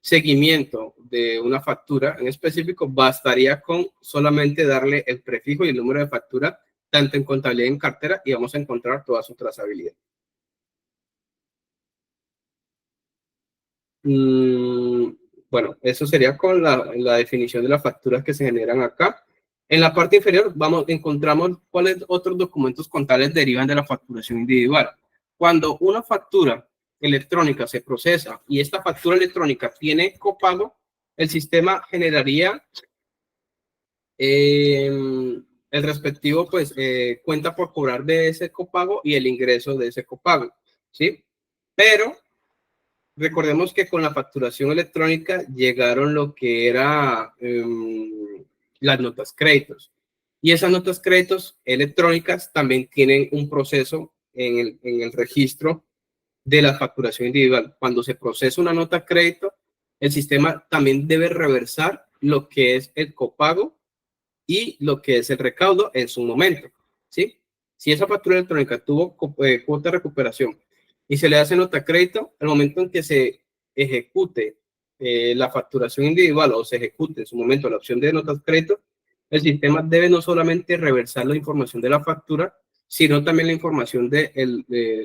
seguimiento de una factura en específico, bastaría con solamente darle el prefijo y el número de factura, tanto en contabilidad y en cartera, y vamos a encontrar toda su trazabilidad. Bueno, eso sería con la definición de las facturas que se generan acá. En la parte inferior encontramos cuáles otros documentos contables derivan de la facturación individual. Cuando una factura electrónica se procesa y esta factura electrónica tiene copago, el sistema generaría el respectivo pues cuenta por cobrar de ese copago y el ingreso de ese copago, ¿sí? Pero recordemos que con la facturación electrónica llegaron lo que era las notas créditos. Y esas notas créditos electrónicas también tienen un proceso en el registro de la facturación individual. Cuando se procesa una nota crédito, el sistema también debe reversar lo que es el copago y lo que es el recaudo en su momento, ¿sí? Si esa factura electrónica tuvo cuota de recuperación y se le hace nota crédito, al momento en que se ejecute la facturación individual o se ejecute en su momento la opción de notas crédito, el sistema debe no solamente reversar la información de la factura, sino también la información de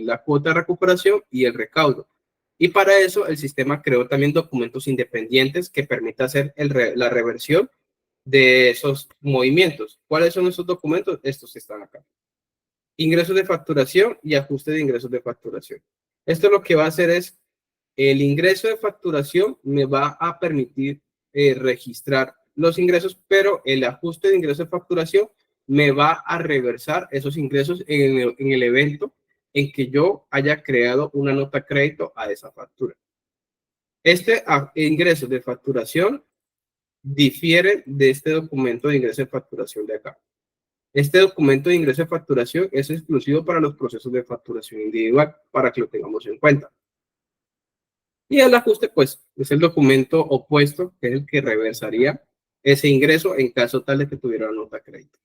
la cuota de recuperación y el recaudo. Y para eso el sistema creó también documentos independientes que permita hacer la reversión de esos movimientos. ¿Cuáles son esos documentos? Estos que están acá. ingresos de facturación y ajuste de ingresos de facturación. Esto lo que va a hacer es, el ingreso de facturación me va a permitir registrar los ingresos, pero el ajuste de ingresos de facturación me va a reversar esos ingresos en el evento en que yo haya creado una nota crédito a esa factura. Este ingreso de facturación difiere de este documento de ingreso de facturación de acá. Este documento de ingreso de facturación es exclusivo para los procesos de facturación individual, para que lo tengamos en cuenta. Y el ajuste, pues, es el documento opuesto, que es el que reversaría ese ingreso en caso tal de que tuviera nota crédito.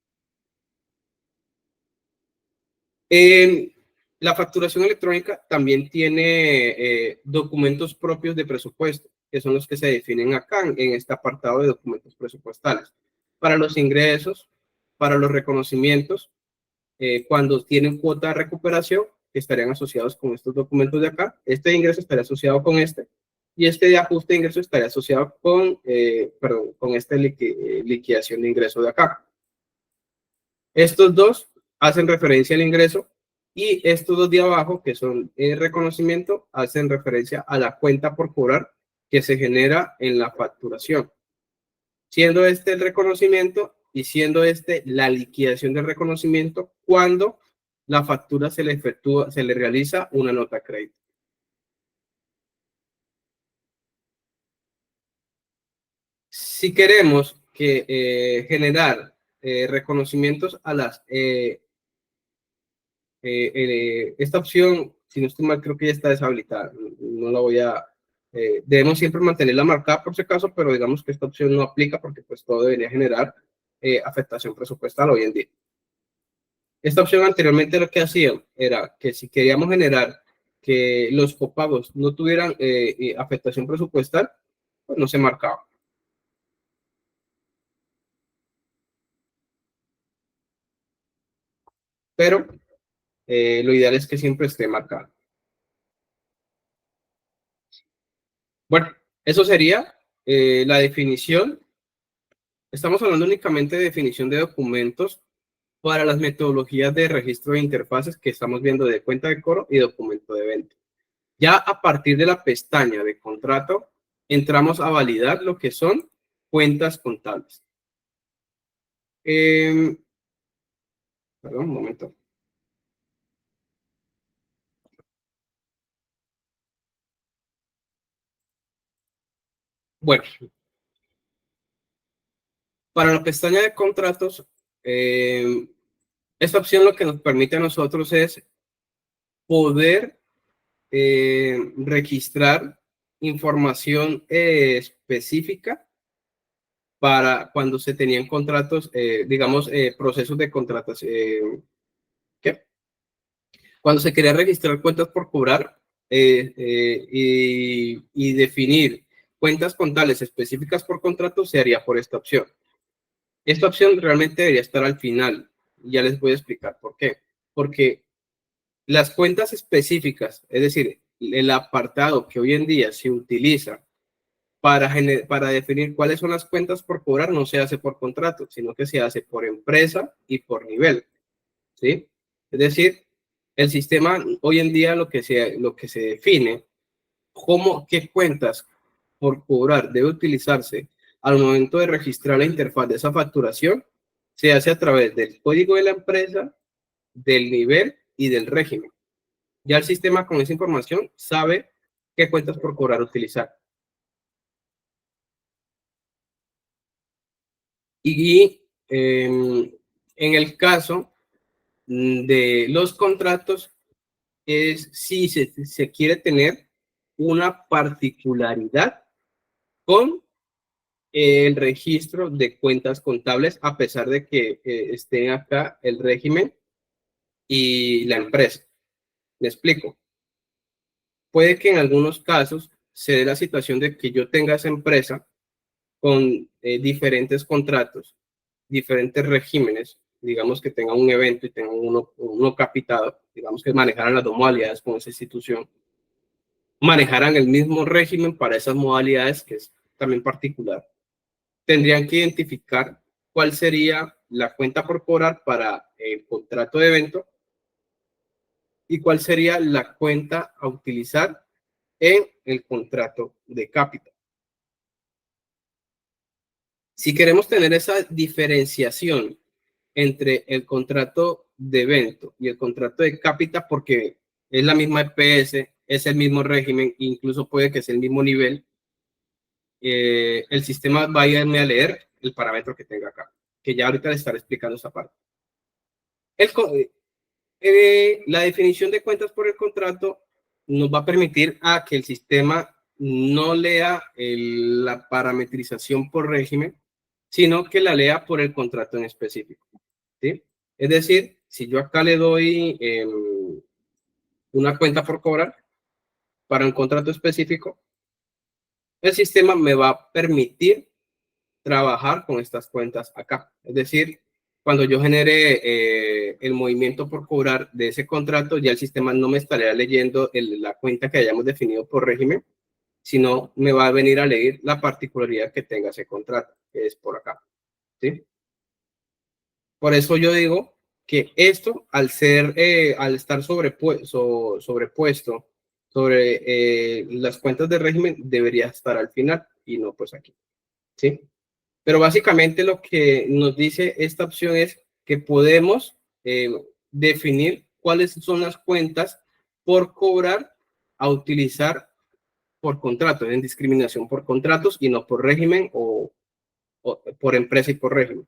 La facturación electrónica también tiene documentos propios de presupuesto, que son los que se definen acá en este apartado de documentos presupuestales. Para los ingresos, para los reconocimientos, cuando tienen cuota de recuperación, que estarían asociados con estos documentos de acá. Este ingreso estaría asociado con este, y este de ajuste de ingreso estaría asociado con, con esta liquidación de ingreso de acá. Estos dos hacen referencia al ingreso, y estos dos de abajo, que son el reconocimiento, hacen referencia a la cuenta por cobrar que se genera en la facturación. Siendo este el reconocimiento y siendo este la liquidación del reconocimiento cuando la factura se le efectúa, se le realiza una nota crédito. Si queremos generar reconocimientos a las esta opción, si no estoy mal, creo que ya está deshabilitada. No la voy a... debemos siempre mantenerla marcada por si acaso, pero digamos que esta opción no aplica porque pues todo debería generar afectación presupuestal hoy en día. Esta opción anteriormente lo que hacía era que si queríamos generar que los copagos no tuvieran afectación presupuestal, pues no se marcaba. Pero lo ideal es que siempre esté marcado. Bueno, eso sería la definición. Estamos hablando únicamente de definición de documentos para las metodologías de registro de interfaces que estamos viendo de cuenta de cobro y documento de venta. Ya a partir de la pestaña de contrato, entramos a validar lo que son cuentas contables. Perdón, un momento. Bueno, para la pestaña de contratos, esta opción lo que nos permite a nosotros es poder registrar información específica para cuando se tenían contratos, digamos, procesos de contratación. ¿Qué? Cuando se quería registrar cuentas por cobrar y definir cuentas contables específicas por contrato, se haría por esta opción. Esta opción realmente debería estar al final. Ya les voy a explicar por qué. Porque las cuentas específicas, es decir, el apartado que hoy en día se utiliza para definir cuáles son las cuentas por cobrar, no se hace por contrato, sino que se hace por empresa y por nivel. ¿Sí? Es decir, el sistema hoy en día lo que se define como qué cuentas por cobrar debe utilizarse al momento de registrar la interfaz de esa facturación, se hace a través del código de la empresa, del nivel y del régimen. Ya el sistema con esa información sabe qué cuentas por cobrar utilizar. Y en el caso de los contratos, es si se quiere tener una particularidad con el registro de cuentas contables, a pesar de que esté acá el régimen y la empresa. Me explico. Puede que en algunos casos se dé la situación de que yo tenga esa empresa con diferentes contratos, diferentes regímenes, digamos que tenga un evento y tenga uno capitado, digamos que manejaran las dos modalidades con esa institución, manejaran el mismo régimen para esas modalidades, que es también particular. Tendrían que identificar cuál sería la cuenta por cobrar para el contrato de evento y cuál sería la cuenta a utilizar en el contrato de capital. Si queremos tener esa diferenciación entre el contrato de evento y el contrato de cápita, porque es la misma EPS, es el mismo régimen, incluso puede que sea el mismo nivel, el sistema va a irme a leer el parámetro que tenga acá, que ya ahorita le estaré explicando esa parte. La definición de cuentas por el contrato nos va a permitir a que el sistema no lea la parametrización por régimen, sino que la lea por el contrato en específico, ¿sí? Es decir, si yo acá le doy una cuenta por cobrar para un contrato específico, el sistema me va a permitir trabajar con estas cuentas acá. Es decir, cuando yo genere el movimiento por cobrar de ese contrato, ya el sistema no me estaría leyendo la cuenta que hayamos definido por régimen, sino me va a venir a leer la particularidad que tenga ese contrato, que es por acá, ¿sí? Por eso yo digo que esto, al estar sobrepuesto sobre las cuentas de régimen, debería estar al final y no pues aquí, ¿sí? Pero básicamente lo que nos dice esta opción es que podemos definir cuáles son las cuentas por cobrar a utilizar por contrato, en discriminación por contratos y no por régimen o por empresa y por régimen,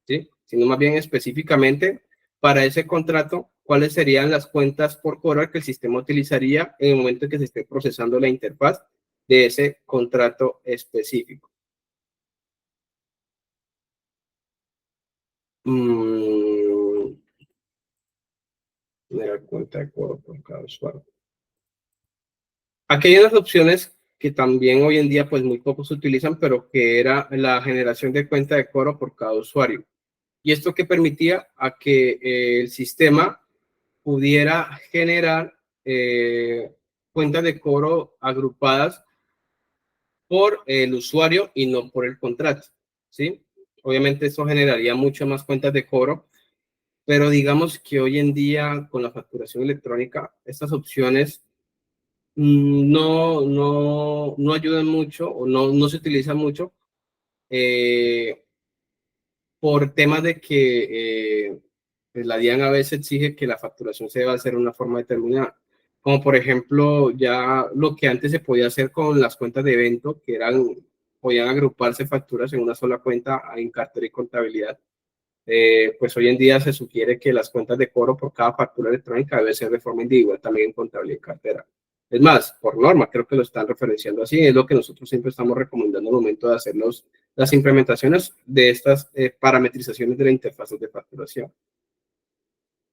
¿sí? Sino más bien específicamente para ese contrato, cuáles serían las cuentas por cobrar que el sistema utilizaría en el momento en que se esté procesando la interfaz de ese contrato específico. Generar cuenta de cobro por cada usuario. Aquí hay unas opciones que también hoy en día pues muy pocos se utilizan, pero que era la generación de cuenta de cobro por cada usuario. Y esto que permitía a que el sistema pudiera generar cuentas de cobro agrupadas por el usuario y no por el contrato, ¿sí? Obviamente eso generaría muchas más cuentas de cobro, pero digamos que hoy en día con la facturación electrónica, estas opciones no ayudan mucho o no se utilizan mucho eh, por temas de que pues la DIAN a veces exige que la facturación se deba hacer de una forma determinada. Como por ejemplo, ya lo que antes se podía hacer con las cuentas de evento, que podían agruparse facturas en una sola cuenta en cartera y contabilidad. Pues hoy en día se sugiere que las cuentas de cobro por cada factura electrónica debe ser de forma individual también en contabilidad y cartera. Es más, por norma, creo que lo están referenciando así, es lo que nosotros siempre estamos recomendando al momento de hacer las implementaciones de estas parametrizaciones de la interfaz de facturación.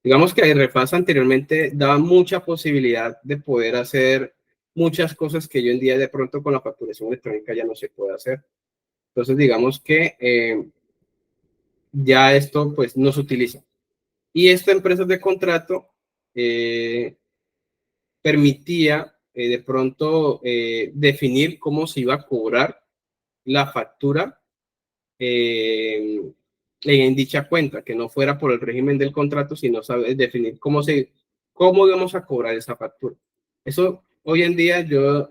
Digamos que Airefaz anteriormente daba mucha posibilidad de poder hacer muchas cosas que hoy en día de pronto con la facturación electrónica ya no se puede hacer. Entonces, digamos que ya esto pues no se utiliza. Y esta empresa de contrato permitía de pronto definir cómo se iba a cobrar la factura en dicha cuenta, que no fuera por el régimen del contrato, sino saber definir cómo íbamos a cobrar esa factura. Eso hoy en día yo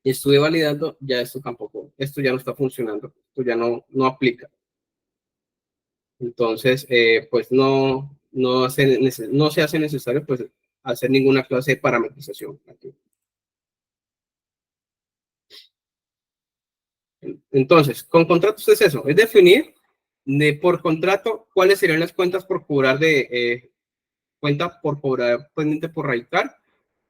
estuve validando, ya esto tampoco, esto ya no está funcionando, esto ya no aplica. Entonces, pues no se hace necesario pues hacer ninguna clase de parametrización aquí. Entonces, con contratos es eso, es definir por contrato cuáles serían las cuentas por cobrar cuenta por cobrar pendiente por radicar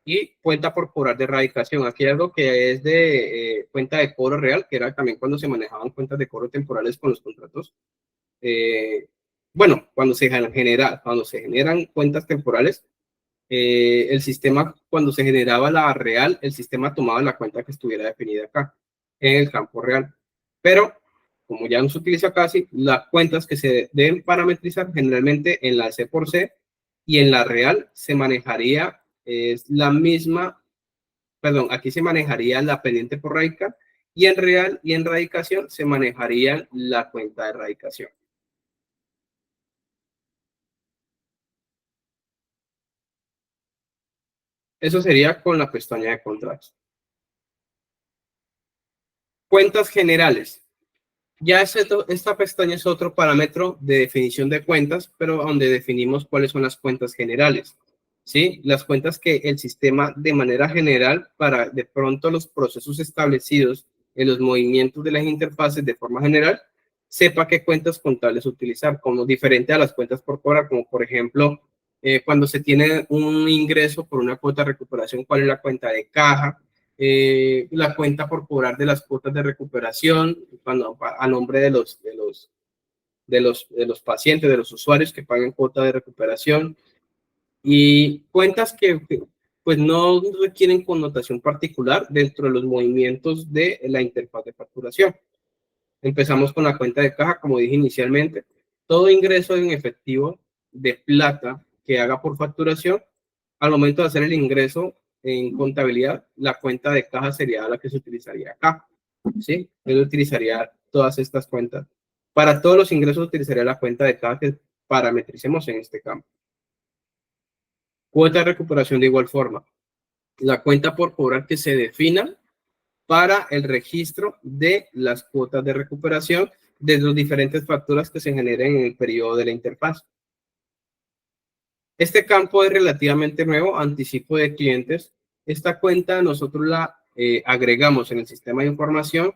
y cuenta por cobrar de radicación. Aquí hay algo que es de cuenta de cobro real, que era también cuando se manejaban cuentas de cobro temporales con los contratos. Bueno, cuando se generan cuentas temporales, el sistema, cuando se generaba la real, el sistema tomaba la cuenta que estuviera definida acá, en el campo real. Pero, como ya no se utiliza casi, las cuentas que se deben parametrizar generalmente en la C por C y en la real se manejaría, es la misma, perdón, aquí se manejaría la pendiente por radical y en real y en radicación se manejaría la cuenta de radicación. Eso sería con la pestaña de contratos. Cuentas generales. Ya esta pestaña es otro parámetro de definición de cuentas, pero donde definimos cuáles son las cuentas generales. ¿Sí? Las cuentas que el sistema de manera general, para de pronto los procesos establecidos en los movimientos de las interfaces de forma general, sepa qué cuentas contables utilizar, como diferente a las cuentas por cobrar, como por ejemplo, cuando se tiene un ingreso por una cuota de recuperación, cuál es la cuenta de caja, la cuenta por cobrar de las cuotas de recuperación, cuando, a nombre de los pacientes, de los usuarios que pagan cuota de recuperación, y cuentas que pues no requieren connotación particular dentro de los movimientos de la interfaz de facturación. Empezamos con la cuenta de caja, como dije inicialmente, todo ingreso en efectivo de plata que haga por facturación, al momento de hacer el ingreso en contabilidad, la cuenta de caja sería la que se utilizaría acá, ¿sí? Él utilizaría todas estas cuentas. Para todos los ingresos utilizaría la cuenta de caja que parametricemos en este campo. Cuota de recuperación de igual forma. La cuenta por cobrar que se defina para el registro de las cuotas de recuperación de las diferentes facturas que se generen en el periodo de la interfaz. Este campo es relativamente nuevo, anticipo de clientes. Esta cuenta nosotros la agregamos en el sistema de información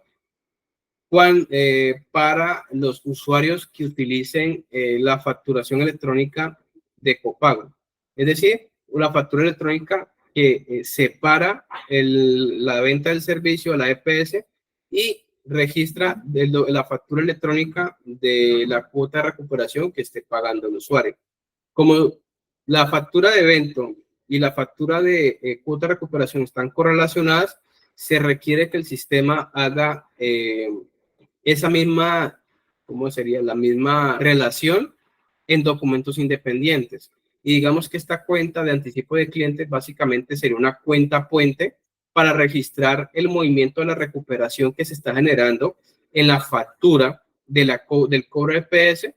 para los usuarios que utilicen la facturación electrónica de copago. Es decir, una factura electrónica que separa la venta del servicio a la EPS y registra la factura electrónica de la cuota de recuperación que esté pagando el usuario. Como la factura de evento y la factura de cuota de recuperación están correlacionadas, se requiere que el sistema haga esa misma, ¿cómo sería? La misma relación en documentos independientes. Y digamos que esta cuenta de anticipo de clientes básicamente sería una cuenta puente para registrar el movimiento de la recuperación que se está generando en la factura del cobro EPS,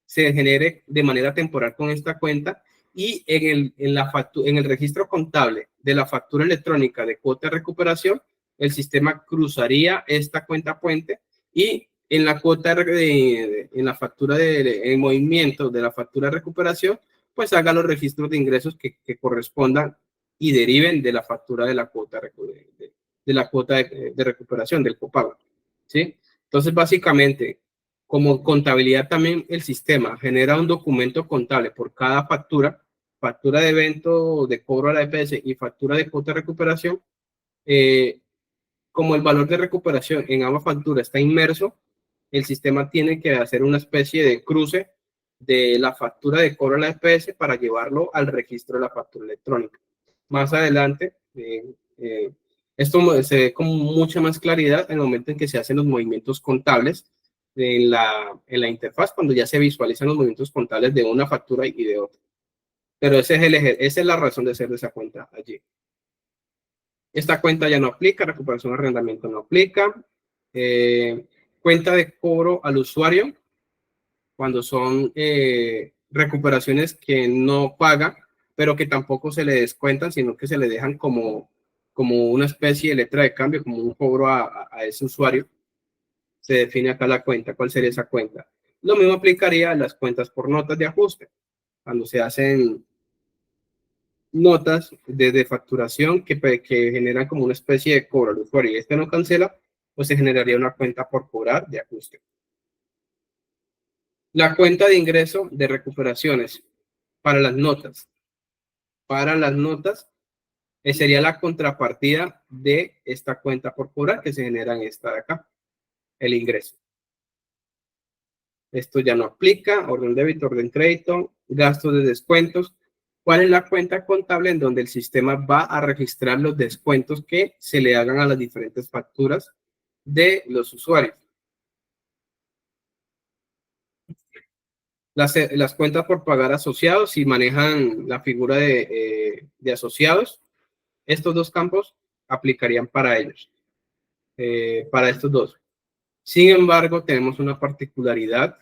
se genere de manera temporal con esta cuenta, y en el registro contable de la factura electrónica de cuota de recuperación, el sistema cruzaría esta cuenta puente y en la cuota en la factura en movimiento de la factura de recuperación, pues haga los registros de ingresos que correspondan y deriven de la factura de la cuota de la cuota de recuperación del copago, ¿sí? Entonces, básicamente, como contabilidad también el sistema genera un documento contable por cada factura, factura de evento de cobro a la EPS y factura de cuota de recuperación. Como el valor de recuperación en ambas facturas está inmerso, el sistema tiene que hacer una especie de cruce de la factura de cobro a la EPS para llevarlo al registro de la factura electrónica. Más adelante, esto se ve con mucha más claridad en el momento en que se hacen los movimientos contables en la interfaz, cuando ya se visualizan los movimientos contables de una factura y de otra. Pero esa es la razón de ser de esa cuenta allí. Esta cuenta ya no aplica, recuperación de arrendamiento no aplica. Cuenta de cobro al usuario, cuando son recuperaciones que no paga, pero que tampoco se le descuentan, sino que se le dejan como una especie de letra de cambio, como un cobro a ese usuario. Se define acá la cuenta. ¿Cuál sería esa cuenta? Lo mismo aplicaría a las cuentas por notas de ajuste. Cuando se hacen notas de facturación que generan como una especie de cobro al usuario y este no cancela, pues se generaría una cuenta por cobrar de ajuste. La cuenta de ingreso de recuperaciones para las notas. Para las notas sería la contrapartida de esta cuenta por cobrar que se genera en esta de acá, el ingreso. Esto ya no aplica, orden débito, orden crédito, gastos de descuentos. ¿Cuál es la cuenta contable en donde el sistema va a registrar los descuentos que se le hagan a las diferentes facturas de los usuarios? Las cuentas por pagar asociados, si manejan la figura de asociados, estos dos campos aplicarían para ellos, para estos dos. Sin embargo, tenemos una particularidad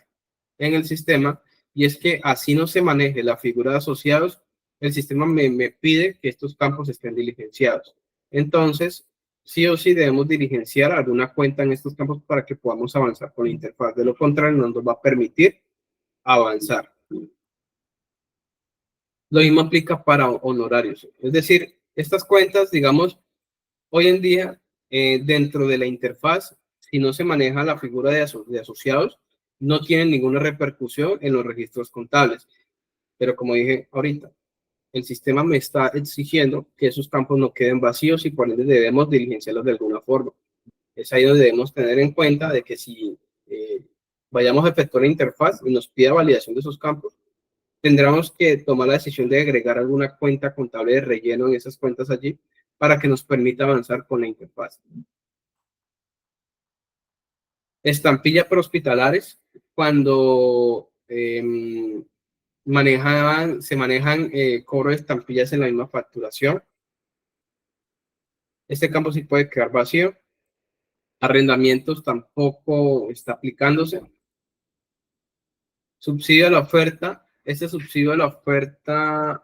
en el sistema y es que así no se maneje la figura de asociados, el sistema me pide que estos campos estén diligenciados. Entonces, sí o sí debemos diligenciar alguna cuenta en estos campos para que podamos avanzar con la interfaz. De lo contrario, no nos va a permitir avanzar. Lo mismo aplica para honorarios. Es decir, estas cuentas, digamos, hoy en día, dentro de la interfaz, si no se maneja la figura de asociados, no tienen ninguna repercusión en los registros contables. Pero como dije ahorita, el sistema me está exigiendo que esos campos no queden vacíos y por ende debemos diligenciarlos de alguna forma. Es ahí donde debemos tener en cuenta de que si vayamos a efectuar la interfaz y nos pida validación de esos campos, tendremos que tomar la decisión de agregar alguna cuenta contable de relleno en esas cuentas allí para que nos permita avanzar con la interfaz. Estampilla para hospitalares, cuando se manejan cobro de estampillas en la misma facturación. Este campo sí puede quedar vacío. Arrendamientos tampoco está aplicándose. Subsidio a la oferta. Este subsidio a la oferta,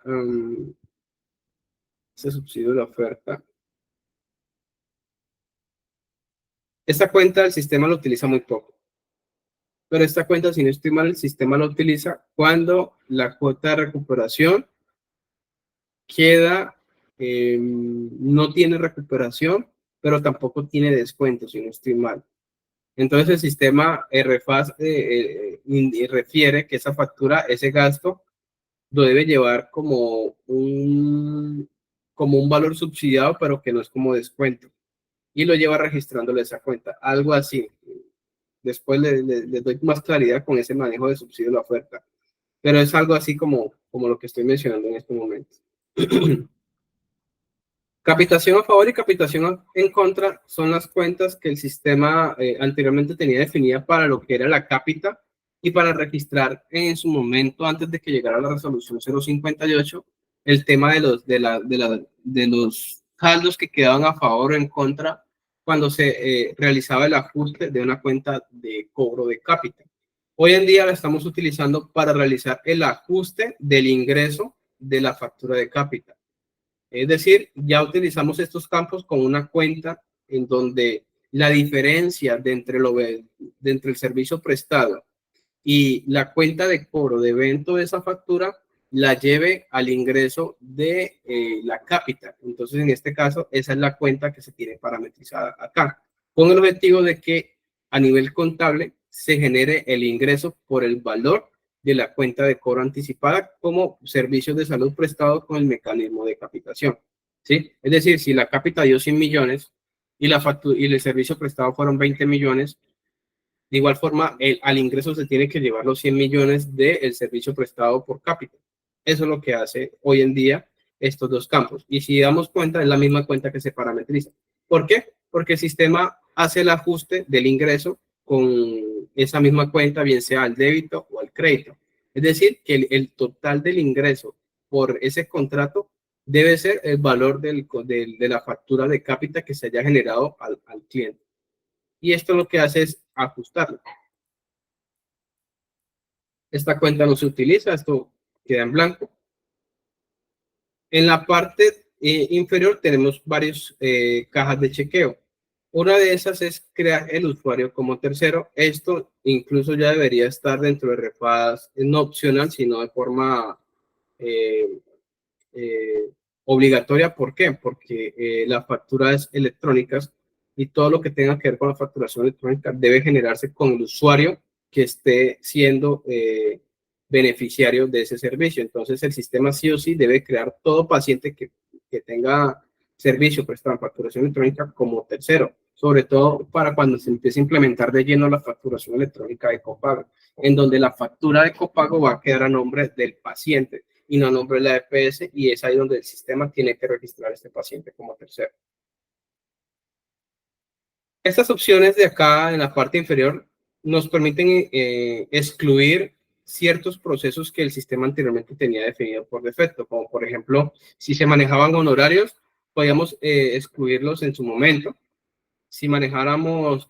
esta cuenta el sistema lo utiliza muy poco. Pero esta cuenta, si no estoy mal, el sistema la utiliza cuando la cuota de recuperación queda, no tiene recuperación, pero tampoco tiene descuento, si no estoy mal. Entonces el sistema RFAS refiere que esa factura, ese gasto, lo debe llevar como un valor subsidiado, pero que no es como descuento. Y lo lleva registrándole esa cuenta, algo así. Después les doy más claridad con ese manejo de subsidio de la oferta. Pero es algo así como lo que estoy mencionando en este momento. Capitación a favor y capitación en contra son las cuentas que el sistema anteriormente tenía definida para lo que era la cápita y para registrar en su momento, antes de que llegara la resolución 058, el tema de los saldos que quedaban a favor o en contra cuando se realizaba el ajuste de una cuenta de cobro de cápita. Hoy en día la estamos utilizando para realizar el ajuste del ingreso de la factura de cápita. Es decir, ya utilizamos estos campos con una cuenta en donde la diferencia de entre el servicio prestado y la cuenta de cobro de evento de esa factura la lleve al ingreso de la cápita. Entonces, en este caso, esa es la cuenta que se tiene parametrizada acá, con el objetivo de que a nivel contable se genere el ingreso por el valor de la cuenta de cobro anticipada como servicio de salud prestado con el mecanismo de capitación. ¿Sí? Es decir, si la cápita dio 100 millones y el servicio prestado fueron 20 millones, de igual forma, al ingreso se tiene que llevar los 100 millones del servicio prestado por cápita. Eso es lo que hace hoy en día estos dos campos. Y si damos cuenta, es la misma cuenta que se parametriza. ¿Por qué? Porque el sistema hace el ajuste del ingreso con esa misma cuenta, bien sea al débito o al crédito. Es decir, que el total del ingreso por ese contrato debe ser el valor de la factura de cápita que se haya generado al cliente. Y esto lo que hace es ajustarlo. Esta cuenta no se utiliza, esto queda en blanco. En la parte inferior tenemos varias cajas de chequeo. Una de esas es crear el usuario como tercero. Esto incluso ya debería estar dentro de REFAS, no opcional, sino de forma eh, eh, obligatoria. ¿Por qué? Porque las facturas electrónicas y todo lo que tenga que ver con la facturación electrónica debe generarse con el usuario que esté siendo beneficiario de ese servicio. Entonces, el sistema sí o sí debe crear todo paciente que tenga servicio prestado en facturación electrónica como tercero, sobre todo para cuando se empiece a implementar de lleno la facturación electrónica de copago, en donde la factura de copago va a quedar a nombre del paciente y no a nombre de la EPS, y es ahí donde el sistema tiene que registrar a este paciente como tercero. Estas opciones de acá en la parte inferior nos permiten excluir ciertos procesos que el sistema anteriormente tenía definido por defecto, como por ejemplo, si se manejaban honorarios, podíamos excluirlos en su momento. Si manejáramos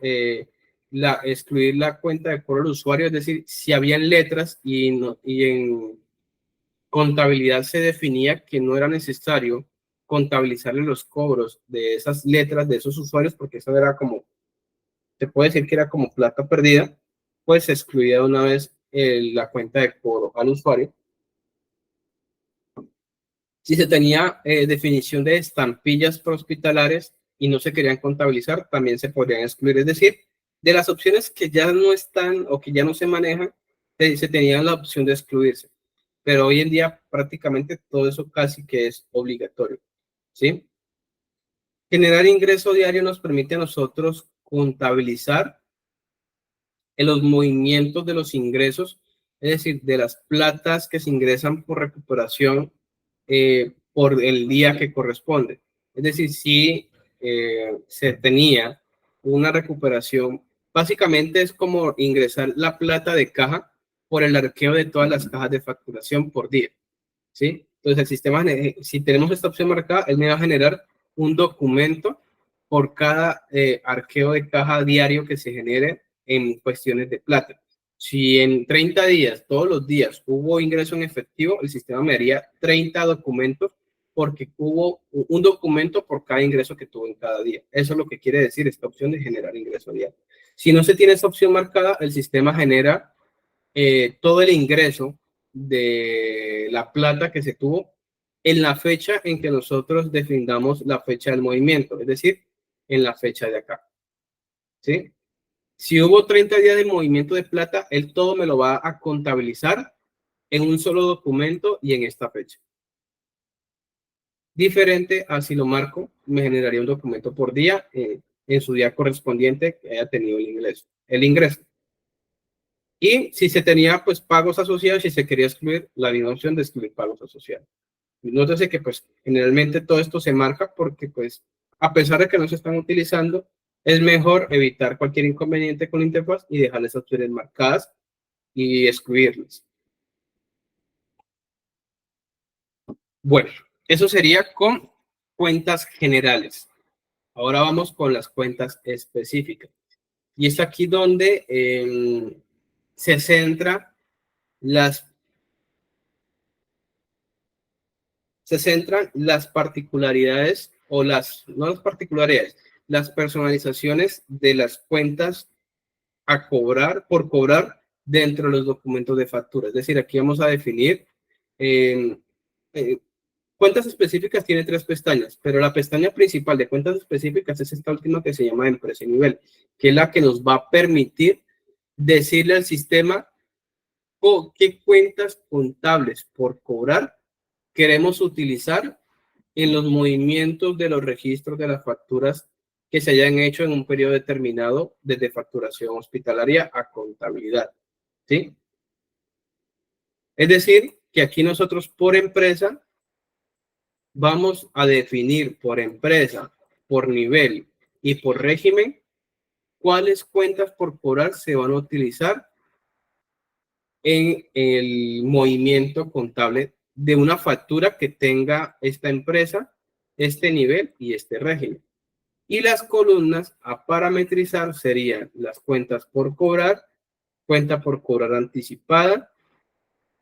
excluir la cuenta de cobro del usuario, es decir, si habían letras y en contabilidad se definía que no era necesario contabilizarle los cobros de esas letras de esos usuarios, porque eso era como, se puede decir que era como plata perdida, pues se excluía de una vez la cuenta de cobro al usuario. Si se tenía definición de estampillas prehospitalarias y no se querían contabilizar, también se podrían excluir. Es decir, de las opciones que ya no están o que ya no se manejan, se tenía la opción de excluirse. Pero hoy en día prácticamente todo eso casi que es obligatorio, ¿sí? Generar ingreso diario nos permite a nosotros contabilizar en los movimientos de los ingresos, es decir, de las platas que se ingresan por recuperación por el día que corresponde. Es decir, si se tenía una recuperación, básicamente es como ingresar la plata de caja por el arqueo de todas las cajas de facturación por día, ¿sí? Entonces, el sistema, si tenemos esta opción marcada, él me va a generar un documento por cada arqueo de caja diario que se genere en cuestiones de plata. Si en 30 días, todos los días, hubo ingreso en efectivo, el sistema me haría 30 documentos porque hubo un documento por cada ingreso que tuvo en cada día. Eso es lo que quiere decir esta opción de generar ingreso diario. Si no se tiene esa opción marcada, el sistema genera todo el ingreso de la plata que se tuvo en la fecha en que nosotros definamos la fecha del movimiento, es decir, en la fecha de acá, ¿sí? Si hubo 30 días de movimiento de plata, él todo me lo va a contabilizar en un solo documento y en esta fecha. Diferente a si lo marco, me generaría un documento por día en su día correspondiente que haya tenido el ingreso. Y si se tenía pues pagos asociados, si se quería excluir, la misma opción de excluir pagos asociados. Nótese que pues generalmente todo esto se marca porque pues a pesar de que no se están utilizando, es mejor evitar cualquier inconveniente con la interfaz y dejar esas opciones marcadas y excluirlas. Bueno, eso sería con cuentas generales. Ahora vamos con las cuentas específicas. Y es aquí donde se centran las particularidades o no las particularidades, las personalizaciones de las cuentas a cobrar, por cobrar dentro de los documentos de factura. Es decir, aquí vamos a definir cuentas específicas tiene 3 pestañas, pero la pestaña principal de cuentas específicas es esta última que se llama empresa y nivel, que es la que nos va a permitir decirle al sistema qué cuentas contables por cobrar queremos utilizar en los movimientos de los registros de las facturas que se hayan hecho en un periodo determinado desde facturación hospitalaria a contabilidad, ¿sí? Es decir, que aquí nosotros por empresa vamos a definir por empresa, por nivel y por régimen cuáles cuentas por cobrar se van a utilizar en el movimiento contable de una factura que tenga esta empresa, este nivel y este régimen. Y las columnas a parametrizar serían las cuentas por cobrar, cuenta por cobrar anticipada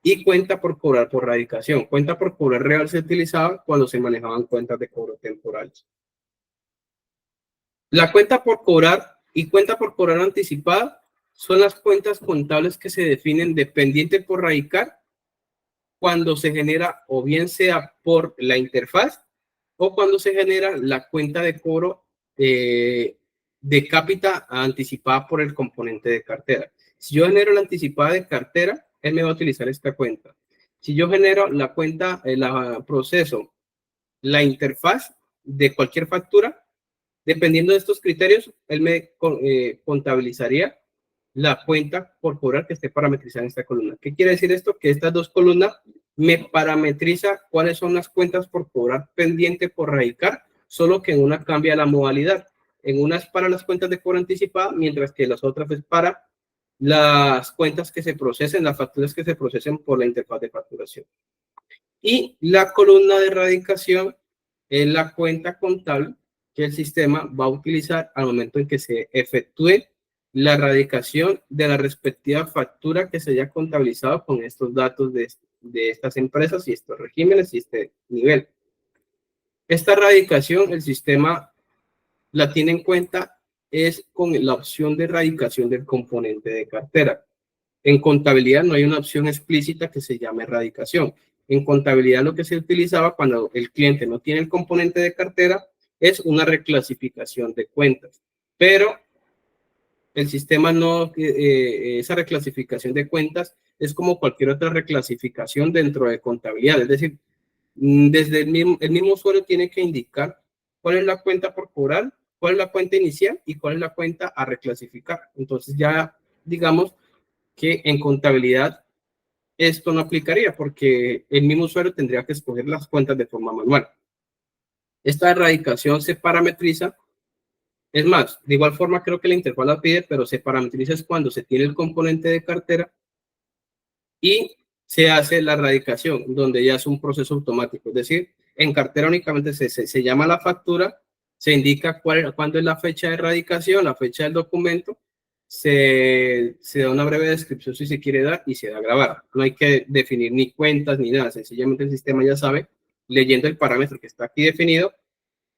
y cuenta por cobrar por radicación. Cuenta por cobrar real se utilizaba cuando se manejaban cuentas de cobro temporales. La cuenta por cobrar y cuenta por cobrar anticipada son las cuentas contables que se definen dependiente por radicar cuando se genera o bien sea por la interfaz o cuando se genera la cuenta de cobro de cápita anticipada por el componente de cartera. Si yo genero la anticipada de cartera, él me va a utilizar esta cuenta. Si yo genero la cuenta, proceso la interfaz de cualquier factura, dependiendo de estos criterios, él me contabilizaría la cuenta por cobrar que esté parametrizada en esta columna. ¿Qué quiere decir esto? Que estas dos columnas me parametriza cuáles son las cuentas por cobrar pendiente por radicar, solo que en una cambia la modalidad. En unas para las cuentas de cobro anticipada, mientras que las otras es para las cuentas que se procesen, las facturas que se procesen por la interfaz de facturación. Y la columna de radicación es la cuenta contable que el sistema va a utilizar al momento en que se efectúe la radicación de la respectiva factura que se haya contabilizado con estos datos de de estas empresas y estos regímenes y este nivel. Esta radicación, el sistema la tiene en cuenta es con la opción de radicación del componente de cartera. En contabilidad no hay una opción explícita que se llame radicación. En contabilidad lo que se utilizaba cuando el cliente no tiene el componente de cartera es una reclasificación de cuentas. Pero el sistema no, esa reclasificación de cuentas es como cualquier otra reclasificación dentro de contabilidad. Es decir, desde el mismo usuario tiene que indicar cuál es la cuenta por cobrar, cuál es la cuenta inicial y cuál es la cuenta a reclasificar. Entonces ya digamos que en contabilidad esto no aplicaría porque el mismo usuario tendría que escoger las cuentas de forma manual. Esta erradicación se parametriza. Es más, de igual forma creo que la interfaz la pide, pero se parametriza es cuando se tiene el componente de cartera y se hace la erradicación, donde ya es un proceso automático. Es decir, en cartera únicamente se llama la factura, se indica cuándo es la fecha de erradicación, la fecha del documento, se da una breve descripción si se quiere dar y se da a grabar. No hay que definir ni cuentas ni nada, sencillamente el sistema ya sabe, leyendo el parámetro que está aquí definido,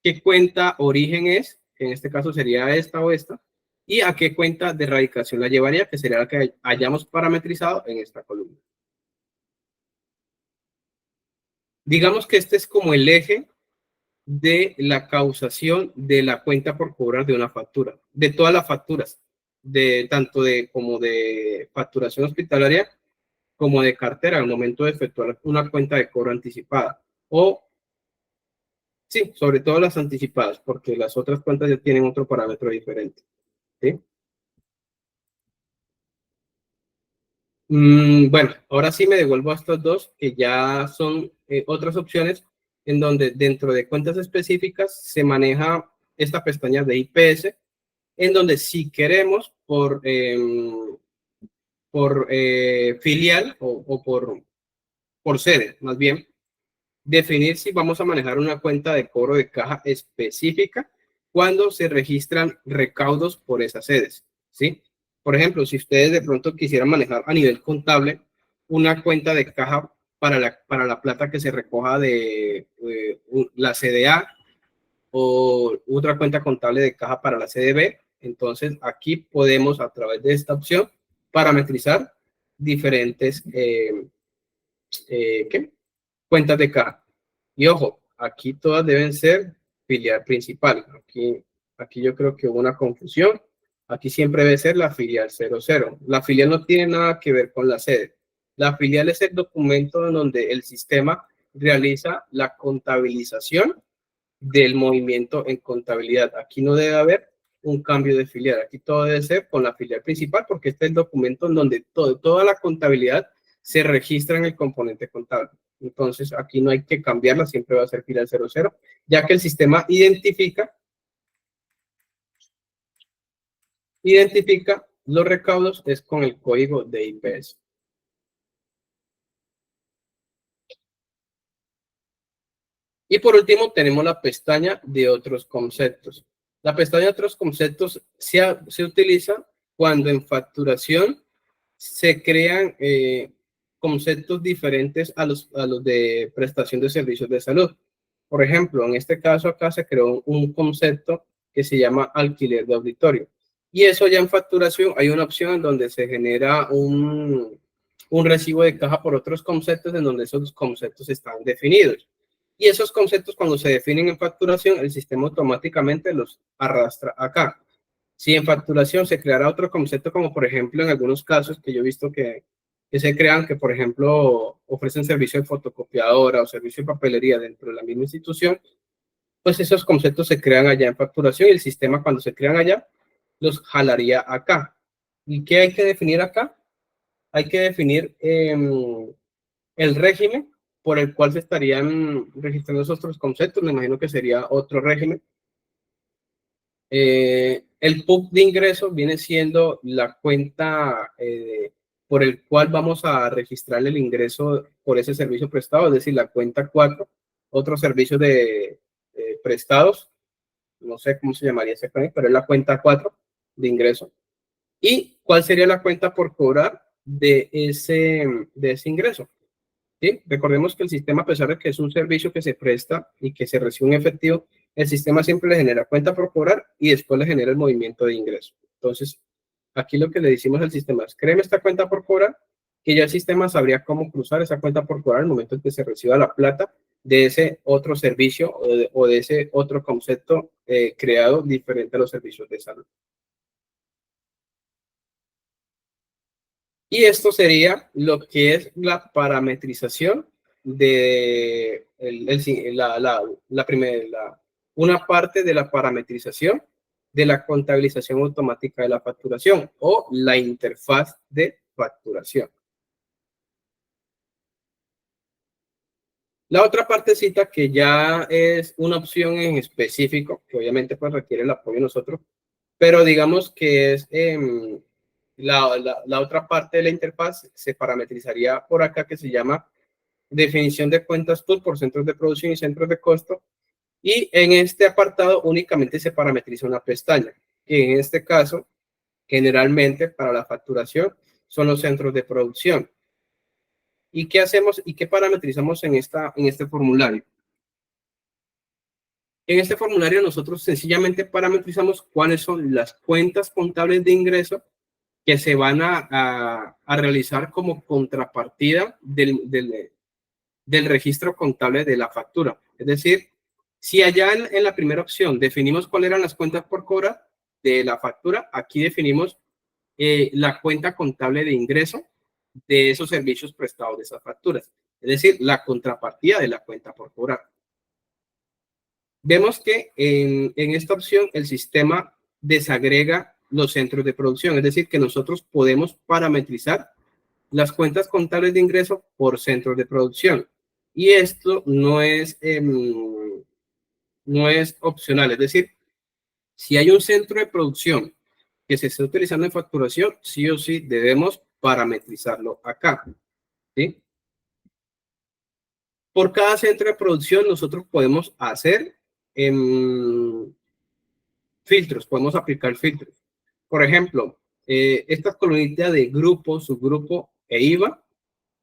qué cuenta origen es, que en este caso sería esta o esta, y a qué cuenta de erradicación la llevaría, que sería la que hayamos parametrizado en esta columna. Digamos que este es como el eje de la causación de la cuenta por cobrar de una factura, de todas las facturas, de tanto como de facturación hospitalaria como de cartera al momento de efectuar una cuenta de cobro anticipada. O, sí, sobre todo las anticipadas, porque las otras cuentas ya tienen otro parámetro diferente. ¿Sí? Bueno, ahora sí me devuelvo a estos dos, que ya son otras opciones en donde dentro de cuentas específicas se maneja esta pestaña de IPS, en donde si queremos por filial o por sede, más bien, definir si vamos a manejar una cuenta de cobro de caja específica cuando se registran recaudos por esas sedes, ¿sí? Por ejemplo, si ustedes de pronto quisieran manejar a nivel contable una cuenta de caja para la plata que se recoja de la CDA o otra cuenta contable de caja para la CDB, entonces aquí podemos a través de esta opción parametrizar diferentes cuentas de caja. Y ojo, aquí todas deben ser filial principal. Aquí yo creo que hubo una confusión. Aquí siempre debe ser la filial 00. La filial no tiene nada que ver con la sede. La filial es el documento en donde el sistema realiza la contabilización del movimiento en contabilidad. Aquí no debe haber un cambio de filial. Aquí todo debe ser con la filial principal porque este es el documento en donde toda la contabilidad se registra en el componente contable. Entonces, aquí no hay que cambiarla, siempre va a ser filial 00, ya que el sistema identifica los recaudos es con el código de IPS. Y por último, tenemos la pestaña de otros conceptos. La pestaña de otros conceptos se utiliza cuando en facturación se crean conceptos diferentes a los de prestación de servicios de salud. Por ejemplo, en este caso acá se creó un concepto que se llama alquiler de auditorio. Y eso ya en facturación hay una opción en donde se genera un recibo de caja por otros conceptos en donde esos conceptos están definidos. Y esos conceptos cuando se definen en facturación, el sistema automáticamente los arrastra acá. Si en facturación se creara otro concepto, como por ejemplo en algunos casos que yo he visto que se crean, que por ejemplo ofrecen servicio de fotocopiadora o servicio de papelería dentro de la misma institución, pues esos conceptos se crean allá en facturación y el sistema cuando se crean allá los jalaría acá. ¿Y qué hay que definir acá? Hay que definir el régimen por el cual se estarían registrando esos otros conceptos. Me imagino que sería otro régimen. El PUC de ingreso viene siendo la cuenta por el cual vamos a registrar el ingreso por ese servicio prestado, es decir, la cuenta 4, otro servicio de prestados, no sé cómo se llamaría exactamente, pero es la cuenta 4 de ingreso. ¿Y cuál sería la cuenta por cobrar de ese ingreso? ¿sí? Recordemos que el sistema, a pesar de que es un servicio que se presta y que se recibe un efectivo, el sistema siempre le genera cuenta por cobrar y después le genera el movimiento de ingreso. Entonces, aquí lo que le decimos al sistema es, créeme esta cuenta por cobrar, que ya el sistema sabría cómo cruzar esa cuenta por cobrar al momento en que se reciba la plata de ese otro servicio o de ese otro concepto creado diferente a los servicios de salud. Y esto sería lo que es la parametrización de una parte de la parametrización de la contabilización automática de la facturación o la interfaz de facturación. La otra partecita que ya es una opción en específico, que obviamente pues requiere el apoyo de nosotros, pero digamos que es la otra parte de la interfaz se parametrizaría por acá, que se llama definición de cuentas TUL por centros de producción y centros de costo. Y en este apartado únicamente se parametriza una pestaña, que en este caso, generalmente para la facturación, son los centros de producción. ¿Y qué hacemos y qué parametrizamos en este formulario? En este formulario nosotros sencillamente parametrizamos cuáles son las cuentas contables de ingreso que se van a realizar como contrapartida del registro contable de la factura. Es decir, si allá en la primera opción definimos cuáles eran las cuentas por cobrar de la factura, aquí definimos la cuenta contable de ingreso de esos servicios prestados de esas facturas. Es decir, la contrapartida de la cuenta por cobrar. Vemos que en esta opción el sistema desagrega los centros de producción, es decir, que nosotros podemos parametrizar las cuentas contables de ingreso por centros de producción. Y esto no es opcional, es decir, si hay un centro de producción que se está utilizando en facturación, sí o sí debemos parametrizarlo acá, ¿sí? Por cada centro de producción nosotros podemos hacer filtros, podemos aplicar filtros. Por ejemplo, esta columnita de grupo, subgrupo e IVA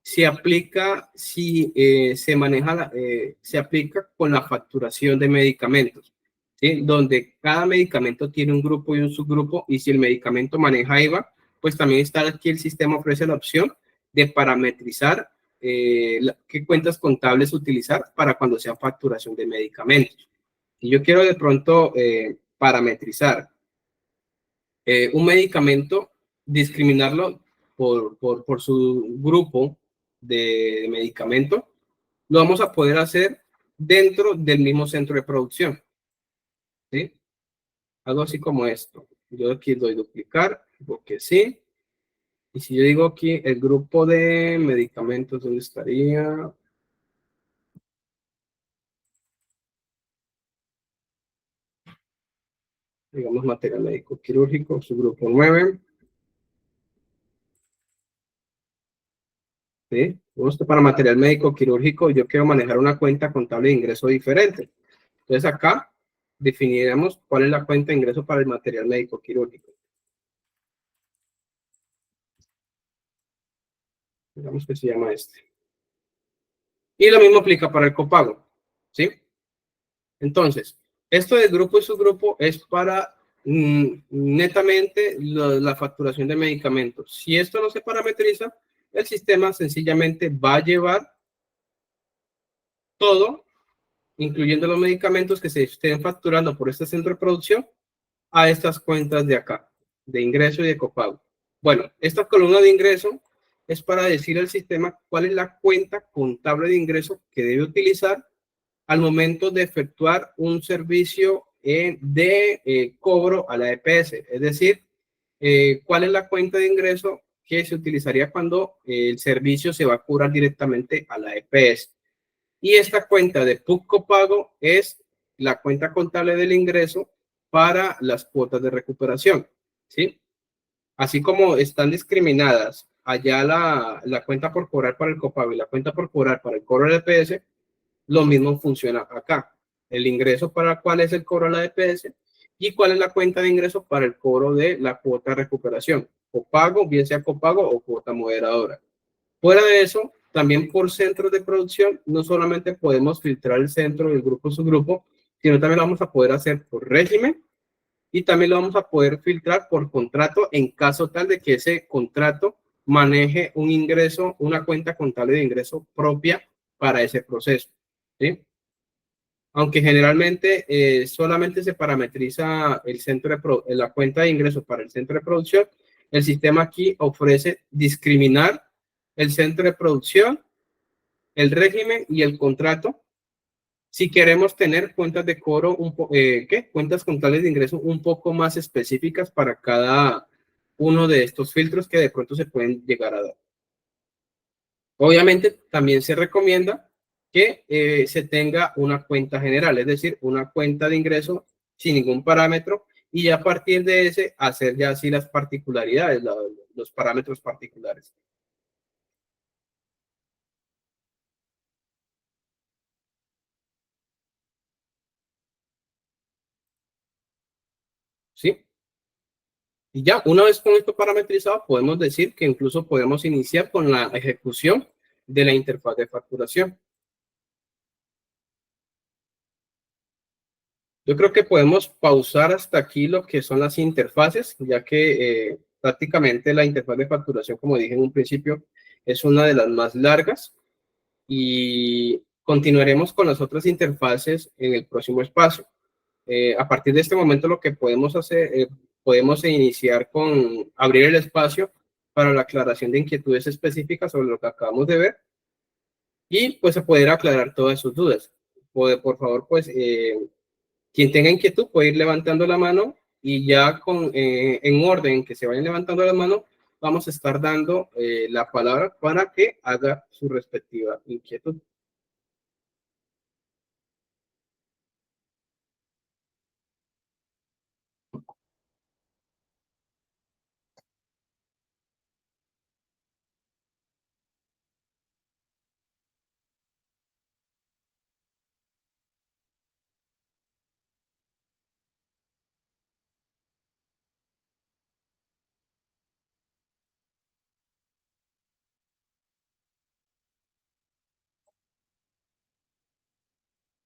se aplica si se aplica con la facturación de medicamentos, ¿sí? Donde cada medicamento tiene un grupo y un subgrupo, y si el medicamento maneja IVA, pues también está aquí el sistema ofrece la opción de parametrizar qué cuentas contables utilizar para cuando sea facturación de medicamentos. Si yo quiero de pronto parametrizar un medicamento, discriminarlo por su grupo de medicamento, lo vamos a poder hacer dentro del mismo centro de producción, ¿sí? Algo así como esto. Yo aquí doy duplicar, porque sí. Y si yo digo aquí el grupo de medicamentos, ¿dónde estaría? Digamos material médico quirúrgico, su grupo 9. ¿Sí? Para material médico quirúrgico, yo quiero manejar una cuenta contable de ingreso diferente. Entonces acá definiremos cuál es la cuenta de ingreso para el material médico quirúrgico. Digamos que se llama este. Y lo mismo aplica para el copago, ¿sí? Entonces, esto de grupo y subgrupo es para netamente la facturación de medicamentos. Si esto no se parametriza, el sistema sencillamente va a llevar todo, incluyendo los medicamentos que se estén facturando por este centro de producción, a estas cuentas de acá, de ingreso y de copago. Bueno, esta columna de ingreso es para decir al sistema cuál es la cuenta contable de ingreso que debe utilizar al momento de efectuar un servicio de cobro a la EPS. Es decir, cuál es la cuenta de ingreso que se utilizaría cuando el servicio se va a cobrar directamente a la EPS. Y esta cuenta de PUC copago es la cuenta contable del ingreso para las cuotas de recuperación, ¿sí? Así como están discriminadas allá la cuenta por cobrar para el copago y la cuenta por cobrar para el cobro del EPS, lo mismo funciona acá. El ingreso para cuál es el cobro a la EPS y cuál es la cuenta de ingreso para el cobro de la cuota de recuperación. Copago, bien sea copago o cuota moderadora. Fuera de eso, también por centros de producción, no solamente podemos filtrar el centro, el grupo, subgrupo, sino también lo vamos a poder hacer por régimen y también lo vamos a poder filtrar por contrato en caso tal de que ese contrato maneje un ingreso, una cuenta contable de ingreso propia para ese proceso, ¿sí? Aunque generalmente solamente se parametriza el centro de la cuenta de ingresos para el centro de producción, el sistema aquí ofrece discriminar el centro de producción, el régimen y el contrato si queremos tener cuentas de cobro, cuentas contables de ingreso un poco más específicas para cada uno de estos filtros que de pronto se pueden llegar a dar. Obviamente, también se recomienda que se tenga una cuenta general, es decir, una cuenta de ingreso sin ningún parámetro y a partir de ese hacer ya así las particularidades, los parámetros particulares. ¿Sí? Y ya, una vez con esto parametrizado, podemos decir que incluso podemos iniciar con la ejecución de la interfaz de facturación. Yo creo que podemos pausar hasta aquí lo que son las interfaces, ya que prácticamente la interfaz de facturación, como dije en un principio, es una de las más largas y continuaremos con las otras interfaces en el próximo espacio. A partir de este momento lo que podemos hacer, podemos iniciar con abrir el espacio para la aclaración de inquietudes específicas sobre lo que acabamos de ver y pues a poder aclarar todas sus dudas. Por favor, pues quien tenga inquietud puede ir levantando la mano y ya en orden que se vayan levantando la mano, vamos a estar dando la palabra para que haga su respectiva inquietud.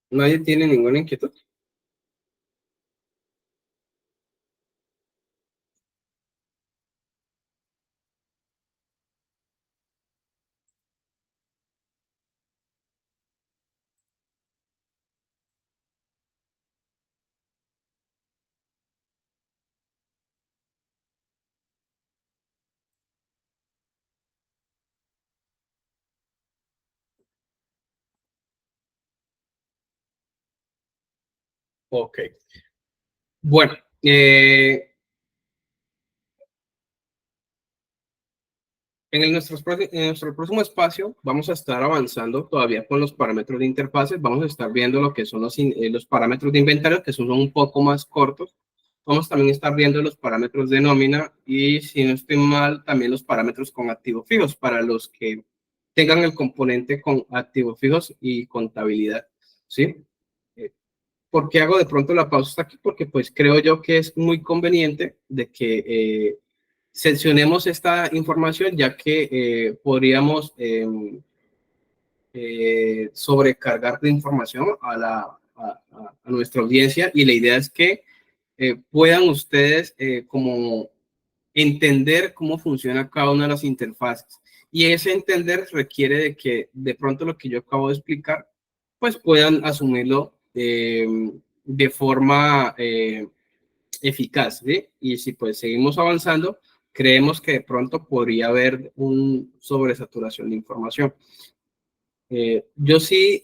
¿Nadie tiene ninguna inquietud? Ok. Bueno, en nuestro próximo espacio vamos a estar avanzando todavía con los parámetros de interfaces, vamos a estar viendo lo que son los parámetros de inventario, que son un poco más cortos. Vamos también a estar viendo los parámetros de nómina y, si no estoy mal, también los parámetros con activos fijos para los que tengan el componente con activos fijos y contabilidad, ¿sí? Eh, ¿Por qué hago de pronto la pausa hasta aquí? Porque pues creo yo que es muy conveniente de que seleccionemos esta información, ya que podríamos sobrecargar de información a nuestra audiencia y la idea es que puedan ustedes como entender cómo funciona cada una de las interfaces. Y ese entender requiere de que de pronto lo que yo acabo de explicar, pues puedan asumirlo de forma eficaz, ¿sí? Y si pues seguimos avanzando, creemos que de pronto podría haber un sobresaturación de información. Yo sí,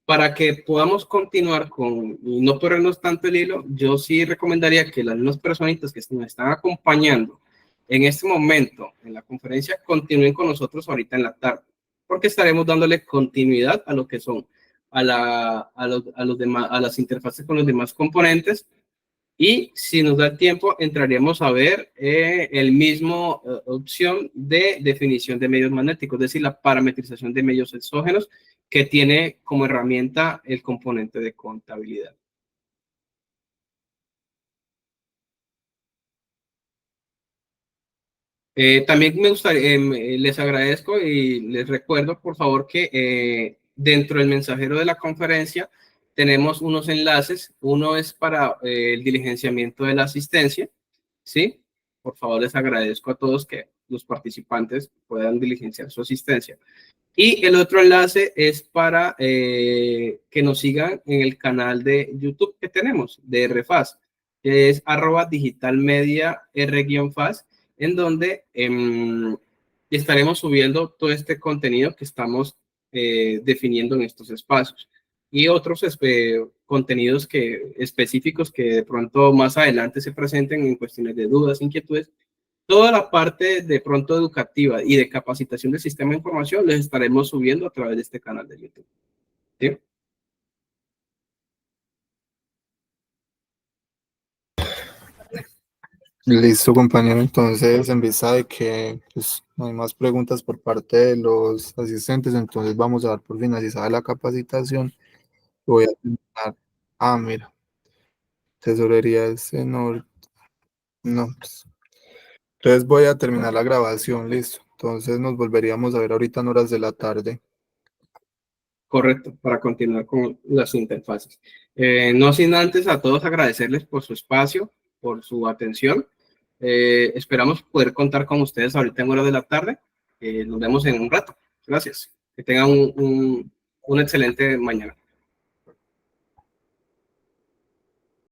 para que podamos continuar con y no perdernos tanto el hilo, yo sí recomendaría que las mismas personitas que nos están acompañando en este momento en la conferencia continúen con nosotros ahorita en la tarde, porque estaremos dándole continuidad a lo que son a los demás, a las interfaces con los demás componentes y si nos da tiempo, entraríamos a ver el mismo opción de definición de medios magnéticos, es decir, la parametrización de medios exógenos que tiene como herramienta el componente de contabilidad. También me gustaría, les agradezco y les recuerdo, por favor, que dentro del mensajero de la conferencia tenemos unos enlaces. Uno es para el diligenciamiento de la asistencia, ¿sí? Por favor, les agradezco a todos que los participantes puedan diligenciar su asistencia. Y el otro enlace es para que nos sigan en el canal de YouTube que tenemos, de RFAS, que es @digitalmedia R-FAS, en donde estaremos subiendo todo este contenido que estamos definiendo en estos espacios. Y otros contenidos específicos que de pronto más adelante se presenten en cuestiones de dudas, inquietudes. Toda la parte de pronto educativa y de capacitación del sistema de información les estaremos subiendo a través de este canal de YouTube. ¿Sí? Listo, compañero. Entonces, en vista de que pues, no hay más preguntas por parte de los asistentes, entonces vamos a dar por finalizada la capacitación. Voy a terminar. Ah, mira, tesorería del Senor. No, pues. Entonces voy a terminar la grabación, listo. Entonces nos volveríamos a ver ahorita en horas de la tarde. Correcto, para continuar con las interfaces. No sin antes a todos agradecerles por su espacio, por su atención. Esperamos poder contar con ustedes ahorita en horas de la tarde. Nos vemos en un rato. Gracias. Que tengan una excelente mañana.